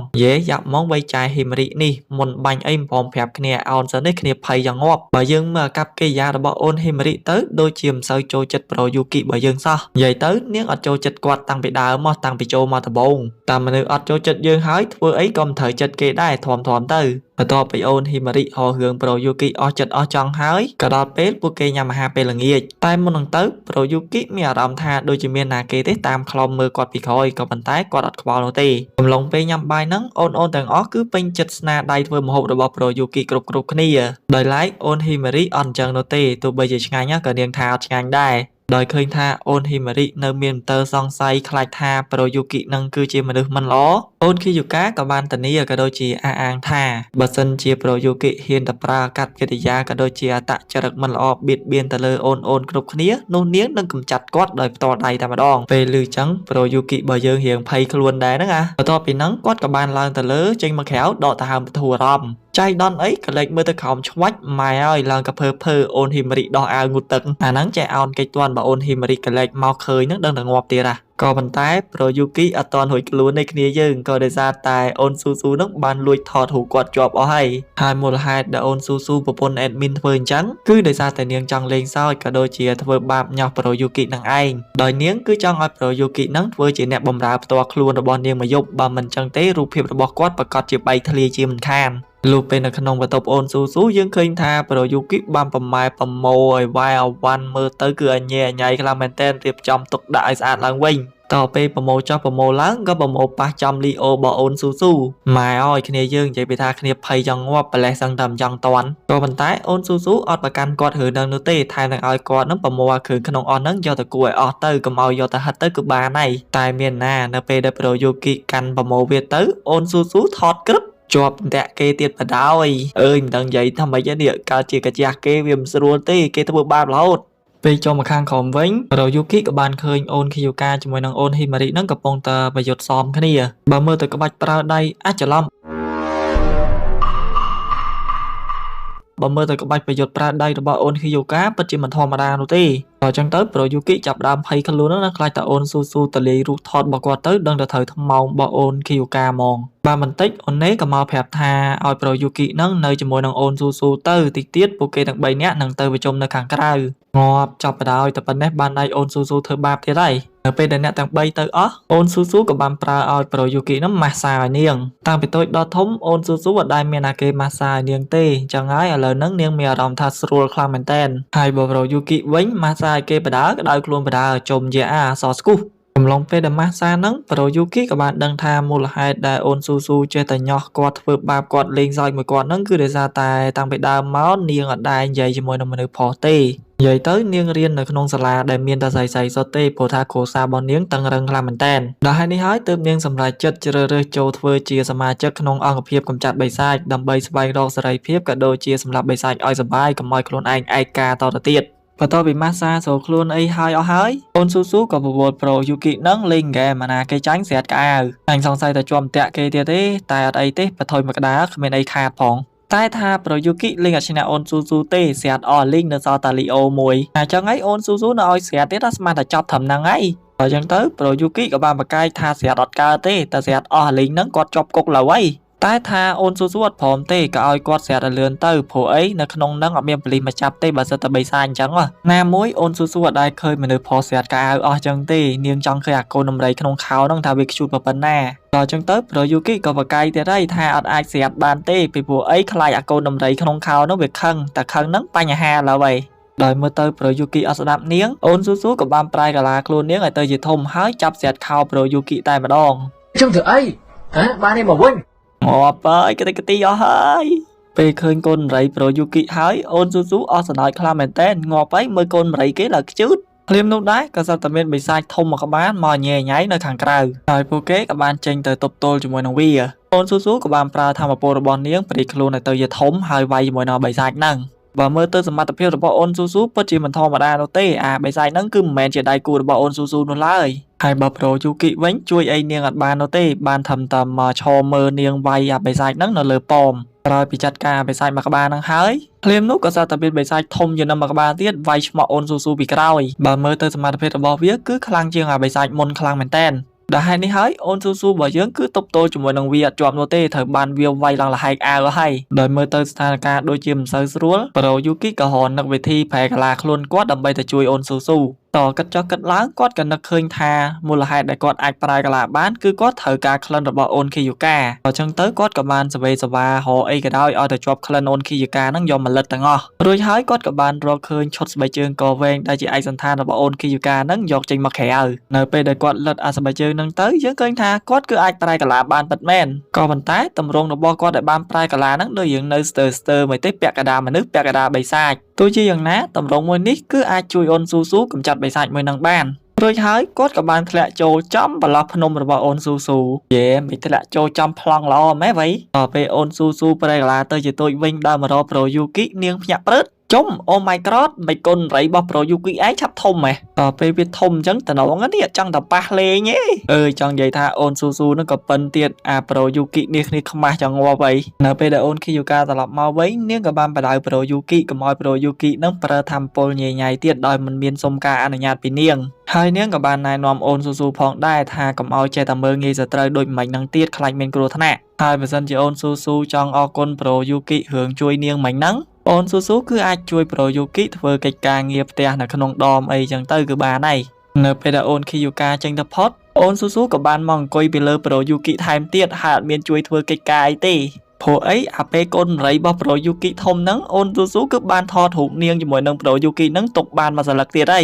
យ៉ាប់មកវៃចាយហ៊ីម៉ារីនេះមុនបាញ់អីមិនព្រមប្រាប់គ្នាអោនសិននេះគ្នាភ័យយ៉ាងងាប់បើយើងមើលអាកប្បកិរិយារបស់អូនហ៊ីម៉ារីទៅដូចជាមិនសូវចូលចិត្តប្រូយូគីបើយើងសោះនិយាយទៅនាងអត់ចូលចិត្តគាត់តាំងពីដើមមកតាំងពីចូលមកដំបូងតាមមនុស្សអត់ចូលចិត្តយើងហើយធ្វើអីក៏មិនត្រូវចិត្តគេដែរធំទៅបន្ទាប់ពីអូនហ៊ីម៉ារីហៅរឿងប្រូយូគីអស់ចិត្តអស់ចង់ហើយក៏ដល់ពេលពួកគេញ៉ាំអាហារពេលល្ងាចតែមុននឹងទៅប្រូយូគីមានអារម្មណ៍ថាដូចជាមានណាគេទេតាមខ្លំមើលគាត់ពីក្រោយក៏ប៉ុន្តែគាត់អត់ខ្វល់នោះទេកំឡុងពេលញ៉ាំបាយហ្នឹងអូនទាំងអស់គឺពេញចិត្តស្នាដៃធ្វើម្ហូបរបស់ប្រូយូគីគ្រប់គ្នាដោយឡែកអូនហ៊ីម៉ារីអត់អញ្ចឹងនោះទេទោះបីជាឆ្ងាញ់ក៏នាងថាអត់ឆ្ងាញ់ដែរដោយឃើញថាអូនហ៊ីម៉ារីនៅមានមន្ទិលសង្ស័យខ្លាចថាប្រូយូគីនឹងគឺជាមនុស្សមិនល្អអូនឃីយូកាក៏បានធានាក៏ដូចជាអះអាងថាបើសិនជាប្រូយូគីហ៊ានតែប្រើកាត់កិរិយាក៏ដូចជាអតចរិតមិនល្អបៀតបៀនទៅលើអូនគ្រប់គ្នានោះនាងនឹងកម្ចាត់គាត់ដោយផ្ទាល់ដៃតែម្ដងពេលឮចឹងប្រូយូគីបើយើងរៀងភ័យខ្លួនដែរហ្នឹងបន្ទាប់ពីហ្នឹងគាត់ក៏បានឡើងទៅលើចេញមកក្រៅដកដង្ហើមបធូរអារម្មណ៍ចៃដនអីក៏លេចមើលទៅក្រោមឆ្វាច់ម៉ែអើយឡើងក៏ភើអូនហ៊ីម៉ារីដោះអាវងូតទឹកអាហ្នឹងចេះអោនកិច្ចទាន់បើអូនហ៊ីម៉ារីក៏លេចមកឃើញហ្នឹងដឹងតែងាប់ទៀតក៏ប៉ុន្តែប្រូយូគីអត់តន់រួចខ្លួននៃគ្នាយើងក៏ដោយសារតែអូនស៊ូស៊ូនឹងបានលួចថតរូបគាត់ជាប់អស់ហើយមូលហេតុដែលអូនស៊ូស៊ូប្រពន្ធអេដមីនធ្វើអញ្ចឹងគឺដោយសារតែនាងចង់លេងសើចក៏ដូចជាធ្វើបាបញាស់ប្រូយូគីនឹងឯងដោយនាងគឺចង់ឲ្យប្រូយូគីនឹងធ្វើជាអ្នកបម្រើផ្ទាល់ខ្លួនរបស់នាងមកយប់បើមិនអញ្ចឹងទេរូបភាពរបស់គាត់ប្រកាសជាបែកធ្លាយជាមិនខាន លោកពេលនៅក្នុងបន្ទប់អូនស៊ូស៊ូយើងឃើញថាប្រូយូគីបានប្រម៉ែប្រមូលឲ្យវាយអវ៉ាន់មើលទៅគឺអញញ៉ៃខ្លាំងមែនតើរៀបចំទុកដាក់ឲ្យស្អាតឡើងវិញតពេលប្រមូលចុះប្រមូលឡើងក៏ប្រមូលប៉ះចំលីអូរបស់អូនស៊ូស៊ូម៉ែអើយគ្នាយើងនិយាយពីថាគ្នាភ័យចង់ងាប់ប្រលេះសឹងតែមិនចង់តន់ក៏ប៉ុន្តែអូនស៊ូស៊ូអត់ប្រកាន់គាត់រឿងនឹងនោះទេថែមទាំងឲ្យគាត់នឹងប្រមូលគ្រឿងក្នុងអស់ហ្នឹងយកទៅគួរឲ្យអស់ទៅកុំឲ្យយកទៅហិតទៅគឺបានហើយតែមានណានៅពេលដែលប្រូយូគីកាន់ប្រមូលវាទៅអូនស៊ូស៊ូថតក្រឹបជាប់តាក់គេទៀតបដ ாய் អើយមិនដឹងនិយាយថាម៉េចនេះកើតជាកាជះគេវាមិនស្រួលទេគេធ្វើបាបរហូតពេលចូលមកខាងក្រោមវិញប្រូយូគីក៏បានឃើញអូនខីយូកាជាមួយនឹងអូនហ៊ីម៉ារីនឹងកំពុងតែប្រយុទ្ធសមគ្នាបើមើលទៅក្បាច់ប្រើដៃអាចច្រឡំបើមើលទៅក្បាច់ប្រយុទ្ធប្រើដៃរបស់អូនហ៊ីយូកាពិតជាមិនធម្មតានោះទេអញ្ចឹងទៅប្រូយូគីចាប់ដើមភ័យខ្លួននឹងខ្លាចតែអូនស៊ូស៊ូតលាយរូបថតរបស់គាត់ទៅដឹងតែត្រូវថ្មោងរបស់អូនខីយូកាហ្មងបានបន្តិចអូនណេក៏មកប្រាប់ថាឲ្យប្រូយូគីនឹងនៅជាមួយនឹងអូនស៊ូស៊ូទៅតិចទៀតពួកគេទាំង3នាក់នឹងទៅប្រជុំនៅខាងក្រៅងាប់ចាប់បដ ாய் តែប៉ុណ្ណេះបានដៃអូនស៊ូស៊ូធ្វើបាបទៀតហើយនៅពេលដែលអ្នកទាំង3ទៅអស់អូនស៊ូស៊ូក៏បានប្រើឲ្យប្រូយូគីនឹងម៉ាស្សាឲ្យនាងតាំងពីតូចដល់ធំអូនស៊ូស៊ូអត់ដែលមានអាគេម៉ាស្សាឲ្យនាងទេអញ្ចឹងហើយឥឡូវហ្នឹងនាងមានអារម្មណ៍ថាស្រួលខ្លាំងមែនតើហើយបើប្រូយូគីវិញម៉ាស្សាឲ្យគេបដើក្តៅខ្លួនបដើចុំជាអាសស្គូសកំឡុងពេលដែលម៉ាស្សាហ្នឹងប្រូយូគីក៏បានដឹងថាមូលហេតុដែលអូនស៊ូស៊ូចេះតែញោះគាត់ធ្វើបាបគាត់លេងសើចមួយគាត់ហ្នឹងគឺដោយសារតែតាំងពីដើមមកនាងអត់ដែលនិយាយជាមួយនឹងមនុស្សផុសទេនិយាយទៅនាងរៀននៅក្នុងសាលាដែលមានតែស្រីៗសុទ្ធទេព្រោះថាគ្រួសាររបស់នាងតឹងរឹងខ្លាំងមែនតើដល់ហើយនេះហើយទើបនាងសម្រេចចិត្តជ្រើសរើសចូលធ្វើជាសមាជិកក្នុងអង្គភាពកម្ចាត់បិសាចដើម្បីស្វែងរកសេរីភាពក៏ដូចជាសម្រាប់បិសាចឲ្យសុបាយកុំឲ្យខ្លួនឯងឯកាតទៅទៀតបន្ទាប់ពីម៉ាស្សាចូលខ្លួនអីហើយអស់ហើយអូនស៊ូស៊ូក៏ប្រវល់ប្រូយូគីនឹងលេងហ្គេមអាណាគេចាញ់ស្រាតក្អាវអញសង្ស័យតែជាប់តាក់គេទៀតទេតែអត់អីទេបថុយមកក្តារគ្មានអីខាតផងតែថាប្រូយូគីលេងអត់ឈ្នះអូនស៊ូស៊ូទេស្រាតអស់លេងនៅសល់តាលីអូមួយអញ្ចឹងហើយអូនស៊ូស៊ូនៅឲ្យស្រាតទៀតស្មានតែចប់ត្រឹមហ្នឹងហើយអញ្ចឹងទៅប្រូយូគីក៏បានបកកាយថាស្រាតអត់កើតទេតែស្រាតអស់លេងហ្នឹងគាត់ជាប់គុកឡើយតែថាអូនស៊ូស៊ូអត់ព្រមទេក៏ឲ្យគាត់ស្រាតឲ្យលឿនទៅព្រោះអីនៅក្នុងហ្នឹងអត់មានប៉ូលីសមកចាប់ទេបើសិនតែបីសាអញ្ចឹងណាមួយអូនស៊ូស៊ូអត់ដែលឃើញមនុស្សផុសស្រាតកៅអស់អញ្ចឹងទេនាងចង់ឃើញអាកូនដំរីក្នុងខោហ្នឹងថាវាខ្ជូតប៉ុណ្ណាដល់អញ្ចឹងទៅប្រូយូគីក៏បកកាយទៀតហើយថាអត់អាចស្រាតបានទេពីព្រោះអីខ្លាចអាកូនដំរីក្នុងខោហ្នឹងវាខឹងតែខឹងហ្នឹងបញ្ហាឡើយដោយមើលទៅប្រូយូគីអត់ស្ដាប់នាងអូនស៊ូស៊ូក៏បានប្រែកាឡាខ្លួននាងឲ្យទៅជាធំហើយចាប់ស្រាតខោប្រូយូគីតែម្ដង ចឹងធ្វើអីហ៎បានឯងមកវិញ ងាប់ហើយកតិកទីអស់ហើយពេលឃើញកូនដំរីប្រូយូគីហើយអូនស៊ូស៊ូអស់សណ្ដាច់ខ្លាំងមែនតើងាប់ហើយមើលកូនដំរីគេឡើងខ្ជូតភ្លាមនោះដែរក៏សត្វតែមានបិសាចធំមកក្បាលមកញ៉ែញ៉ៃនៅខាងក្រៅហើយពួកគេក៏បានចេញទៅទប់ទល់ជាមួយនឹងវាអូនស៊ូស៊ូក៏បានប្រើធម្មពលរបស់នាងព្រីខ្លួនឲ្យទៅជាធំហើយវាយជាមួយនឹងបិសាចហ្នឹងបើមើលទៅសមត្ថភាពរបស់អូនស៊ូស៊ូពិតជាមិនធម្មតានោះទេអាបិសាចហ្នឹងគឺមិនមែនជាដៃគូរបស់អូនស៊ូស៊ូនោះឡើយហើយបើប្រូយូគីវិញជួយអីនាងអត់បាននោះទេបានធ្វើតែមកឈរមើលនាងវាយអាបិសាចហ្នឹងនៅលើប៉មក្រោយពីចាត់ការបិសាចមកក្បាលហ្នឹងហើយភ្លាមនោះក៏សត្វតែមានបិសាចធំជាងនឹងមកក្បាលទៀតវាយឆ្មក់អូនស៊ូស៊ូពីក្រោយបើមើលទៅសមត្ថភាពរបស់វាគឺខ្លាំងជាងអាបិសាចមុនខ្លាំងមែនតើដែលហេតុនេះហើយអូនស៊ូស៊ូរបស់យើងគឺទប់ទល់ជាមួយនឹងវាអត់ជាប់នោះទេត្រូវបានវាវាយឡើងលហែកអាវហើយដោយមើលទៅស្ថានភាពដូចជាមិនសូវស្រួលប្រូយូគីក៏រនឹកវិធីប្រែកាឡាខ្លួនគាត់ដើម្បីទៅជួយអូនស៊ូស៊ូតគិតចុះគិតឡើងគាត់ក៏នឹកឃើញថាមូលហេតុដែលគាត់អាចប្រែកាឡាបានគឺគាត់ត្រូវការក្លិនរបស់អូនខីយូកាអញ្ចឹងទៅគាត់ក៏បានសវេសវារអីក៏ដោយឲ្យទៅជាប់ក្លិនអូនខីយូកាហ្នឹងយកមកលិតទាំងអស់រួចហើយគាត់ក៏បានរកឃើញឈុតស្បែកជើងកវែងដែលជាឯកសណ្ឋានរបស់អូនខីយូកាហ្នឹងយកចេញមកក្រៅនៅពេលដែលគាត់លិតអាស្បែកជើងហ្នឹងទៅយើងឃើញថាគាត់គឺអាចប្រែកាឡាបានពិតមែនក៏ប៉ុន្តែតម្រងរបស់គាត់ដែលបានប្រែកាឡាហ្នឹងដូចយើងនៅស្ទើរមួយទេពាក់កណ្ដាលមនុស្សពាក់កណ្ដាលបិសាចទោះជាយ៉ាងណាតម្រងមួយនេះគឺអាចជួយអូនស៊ូស៊ូកម្ចាត់បិសាចមួយនឹងបានរួចហើយគាត់ក៏បានធ្លាក់ចូលចំបន្លោះភ្នំរបស់អូនស៊ូស៊ូយេមិនធ្លាក់ចូលចំប្លង់ល្អម៉េះវ៉ៃដល់ពេលអូនស៊ូស៊ូប្រែកាឡាទៅជាទូចវិញដើរមករកប្រូយូគីនាងភ្ញាក់ព្រឹតចុំអូ my god មិនកូនរីរបស់ប្រូយូគីឯងឆាប់ធំហ៎ដល់ពេលវាធំអញ្ចឹងតំណងនេះអត់ចង់តែប៉ះលេងទេចង់និយាយថាអូនស៊ូស៊ូនឹងក៏ប៉ិនទៀតអាប្រូយូគីនេះគ្នាខ្មាស់ចង់ងាប់អីនៅពេលដែលអូនខីយូកាត្រឡប់មកវិញនាងក៏បានបដៅប្រូយូគីកុំឲ្យប្រូយូគីនឹងប្រើធម្មពលញ៉ៃញ៉ៃទៀតដោយមិនមានសុំការអនុញ្ញាតពីនាងហើយនាងក៏បានណែនាំអូនស៊ូស៊ូផងដែរថាកុំឲ្យចេះតែមើលងាយសត្រូវដូចមិននឹងទៀតខ្លាចមានគ្រោះថ្នាក់ហើយបើសិនជាអូនស៊ូស៊ូចង់អរគុណប្រូយូគីរឿងជួយនាងមិនហ្នឹងអូនស៊ូស៊ូគឺអាចជួយប្រូយូគីធ្វើកិច្ចការងារផ្ទះនៅក្នុងដមអីចឹងទៅគឺបានហើយនៅពេលដែលអូនខីយូកាចេញទៅផុតអូនស៊ូស៊ូក៏បានមកអង្គុយពីលើប្រូយូគីថែមទៀតហើយអត់មានជួយធ្វើកិច្ចការអីទេ ព្រោះអីអាពេលកូនរៃរបស់ប្រូយូគីធំហ្នឹងអូនស៊ូស៊ូគឺបានថតរូបនាងជាមួយនឹងប្រូយូគីហ្នឹងទុកបានមួយសន្លឹកទៀតហ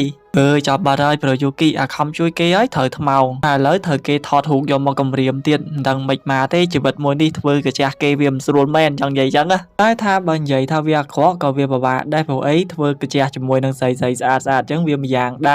ើយចាប់បាត់ហើយប្រូយូគីអាខំជួយគេហើយត្រូវថ្មោងតែឥឡូវត្រូវគេថតរូបយកមកគម្រាមទៀតមិនដឹងមិនមកទេជីវិតមួយនេះធ្វើកាចាស់គេវាមិនស្រួលមែនចង់និយាយចឹងតែថាបើនិយាយថាវាអាក្រក់ក៏វាពិបាកដែរព្រោះអីធ្វើកាចាស់ជាមួយនឹងស្រីស្អាតស្អាតចឹងវាម្យ៉ាងដែ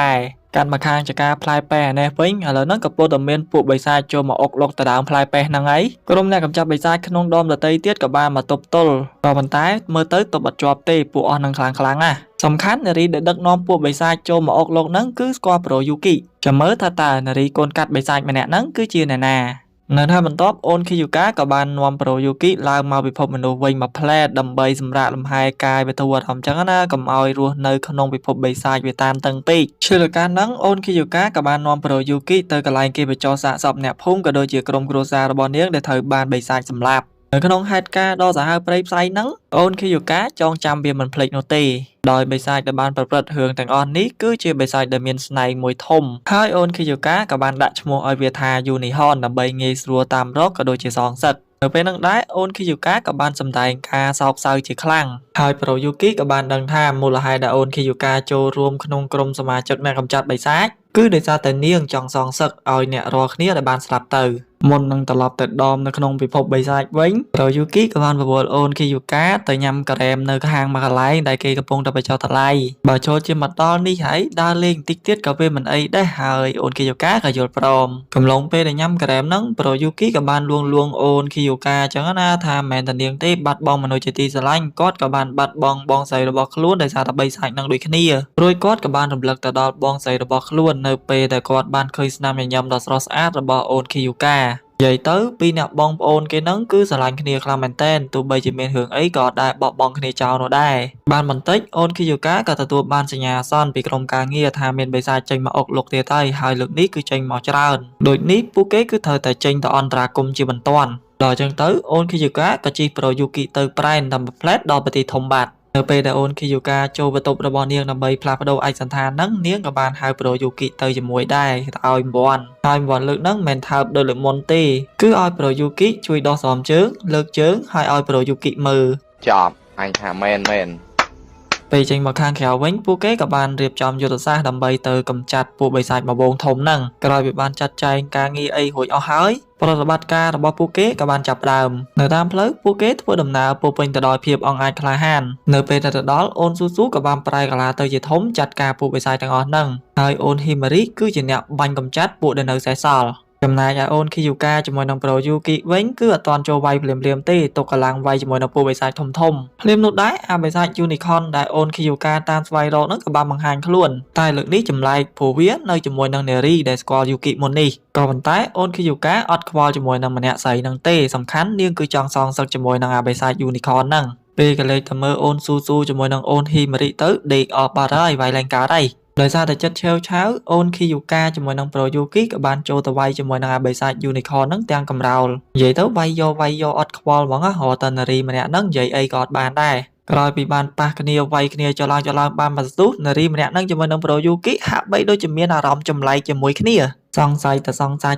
រកាន់មកខាងចការផ្លែប៉េះនេះវិញឥឡូវហ្នឹងក៏ពុទ្ធតែមានពួកបិសាចចូលមកអុកលុកទៅដើមផ្លែប៉េះហ្នឹងហើយក្រុមអ្នកកំចាត់បិសាចក្នុងដុំដតីទៀតក៏បានមកទប់ទល់ក៏ប៉ុន្តែមើលទៅទប់អត់ជាប់ទេពួកអស់នឹងខ្លាំងណាស់សំខាន់នារីដែលដឹកនាំពួកបិសាចចូលមកអុកលុកហ្នឹងគឺស្គាល់ប្រូយូគីចាំមើលថាតើនារីកូនកាត់បិសាចម្នាក់ហ្នឹងគឺជាអ្នកណានៅថាបន្ទាប់អូនខីយូកាក៏បាននាំប្រូយូគីឡើងមកពិភពមនុស្សវិញមកផ្លែតដើម្បីសម្រាកលំហែកាយវាទូអារម្មណ៍ចឹងណាកុំឲ្យរស់នៅក្នុងពិភពបិសាចវាតានតឹងពេកឈើលកាហ្នឹងអូនខីយូកាក៏បាននាំប្រូយូគីទៅកន្លែងគេបញ្ចុះសាកសពអ្នកភូមិក៏ដូចជាក្រុមគ្រួសាររបស់នាងដែលត្រូវបានបិសាចសម្លាប់នៅក្នុងហេតុការណ៍ដ៏សាហាវព្រៃផ្សៃហ្នឹងអូនខីយូកាចងចាំវាមិនភ្លេចនោះទេដោយបិសាចដែលបានប្រព្រឹត្តរឿងទាំងអស់នេះគឺជាបិសាចដែលមានស្នែងមួយធំហើយអូនខីយូកាក៏បានដាក់ឈ្មោះឲ្យវាថាយូនីហនដើម្បីងាយស្រួលតាមរកក៏ដូចជាសងសឹកនៅពេលហ្នឹងដែរអូនខីយូកាក៏បានសម្ដែងការសោកសៅជាខ្លាំងហើយប្រូយូគីក៏បានដឹងថាមូលហេតុដែលអូនខីយូកាចូលរួមក្នុងក្រុមសមាជិកអ្នកកម្ចាត់បិសាចគឺដោយសារតែនាងចង់សងសឹកឲ្យអ្នករាល់គ្នាដែលបានស្លាប់ទៅមុននឹងត្រឡប់ទៅដមនៅក្នុងពិភពបិសាចវិញប្រូយូគីក៏បានបបួលអូនខីយូកាទៅញ៉ាំការ៉េមនៅខាងមួយកន្លែងដែលគេកំពុងតែបញ្ចុះតម្លៃបើចូលជាមកដល់នេះហើយដើរលេងបន្តិចទៀតក៏វាមិនអីដែរហើយអូនខីយូកាក៏យល់ព្រមកំឡុងពេលដែលញ៉ាំការ៉េមហ្នឹងប្រូយូគីក៏បានលួងអូនខីយូកាចឹងណាថាមិនមែនតែនាងទេបាត់បង់មនុស្សជាទីស្រឡាញ់គាត់ក៏បានបាត់បង់បងស្រីរបស់ខ្លួនដោយសារតែបិសាចនឹងដូចគ្នារួចគាត់ក៏បានរំលឹកទៅដល់បងស្រីរបស់ខ្លួននៅពេលដែលគាត់បានឃើញស្នាមញញឹមដ៏ស្រស់ស្អាតរបស់អូនខីយូកានិយាយទៅពីអ្នកបងប្អូនគេហ្នឹងគឺស្រឡាញ់គ្នាខ្លាំងមែនតើទោះបីជាមានរឿងអីក៏ដែរបោះបង់គ្នាចោលនោះដែរបានបន្តិចអូនខីយូកាក៏ទទួលបានសញ្ញាអាសន្នពីក្រុមការងារថាមានបិសាចចេញមកអុកលុកទៀតហើយលើកនេះគឺចេញមកច្រើនដូចនេះពួកគេគឺត្រូវតែចេញទៅអន្តរាគមន៍ជាបន្ទាន់ដល់អញ្ចឹងទៅអូនខីយូកាក៏ជិះប្រូយូគីទៅប្រែនតាមផ្លែតដល់ប្រទេសធំបាត់នៅពេលដែលអូនខីយូកាចូលបន្ទប់របស់នាងដើម្បីផ្លាស់ប្ដូរឯកសណ្ឋានហ្នឹងនាងក៏បានហៅប្រូយូគីទៅជាមួយដែរទៅឲ្យអង្វាន់ហើយអង្វាន់លើកហ្នឹងមិនថើបដូចលើកមុនទេគឺឲ្យប្រូយូគីជួយដោះស្រោមជើងលើកជើងហើយឲ្យប្រូយូគីមើលចប់អញថាមែនពេលចេញមកខាងក្រៅវិញពួកគេក៏បានរៀបចំយុទ្ធសាស្ត្រដើម្បីទៅកម្ចាត់ពួកបិសាចមកវងធំហ្នឹងក្រោយពីបានចាត់ចែងការងារអីរួចអស់ហើយប្រតិបត្តិការរបស់ពួកគេក៏បានចាប់ផ្ដើមនៅតាមផ្លូវពួកគេធ្វើដំណើរពោពេញទៅដោយភាពអង់អាចក្លាហាននៅពេលទៅដល់អូនស៊ូស៊ូក៏បានប្រែកាឡាទៅជាធំចាត់ការពួកបិសាចទាំងអស់ហ្នឹងហើយអូនហ៊ីម៉ារីគឺជាអ្នកបាញ់កម្ចាត់ពួកដែលនៅសេសសល់ចំណែកឯអូនខីយូកាជាមួយនឹងប្រូយូគីវិញគឺអត់ទាន់ចូលវាយភ្លាមទេទុកកម្លាំងវាយជាមួយនឹងពួកបិសាចធំភ្លាមនោះដែរអាបិសាចយូនីខនដែលអូនខីយូកាតាមស្វែងរកនឹងក៏បានបង្ហាញខ្លួនតែលើកនេះចម្លែកព្រោះវានៅជាមួយនឹងនារីដែលស្គាល់យូគីមុននេះក៏ប៉ុន្តែអូនខីយូកាអត់ខ្វល់ជាមួយនឹងម្នាក់ស្រីនឹងទេសំខាន់នាងគឺចង់សងសឹកជាមួយនឹងអាបិសាចយូនីខនហ្នឹងពេលក៏លេចទៅមើលអូនស៊ូស៊ូជាមួយនឹងអូនហ៊ីម៉ារីទៅដេកអស់បាត់ហើយវាយឡើងកើតហើយដោយសារតែចិត្តឆេវឆាវអូនខីយូកាជាមួយនឹងប្រូយូគីក៏បានចូលទៅវាយជាមួយនឹងអាបិសាចយូនីខនហ្នឹងទាំងកំរោលនិយាយទៅវាយយកអត់ខ្វល់ហ្មងរហូតតនារីម្នាក់ហ្នឹងនិយាយអីក៏អត់បានដែរក្រោយពីបានប៉ះគ្នាវាយគ្នាចឡើងបានបន្ទុះនារីម្នាក់ហ្នឹងជាមួយនឹងប្រូយូគីហាក់បីដូចជាមានអារម្មណ៍ចម្លែកជាមួយគ្នាសង្ស័យ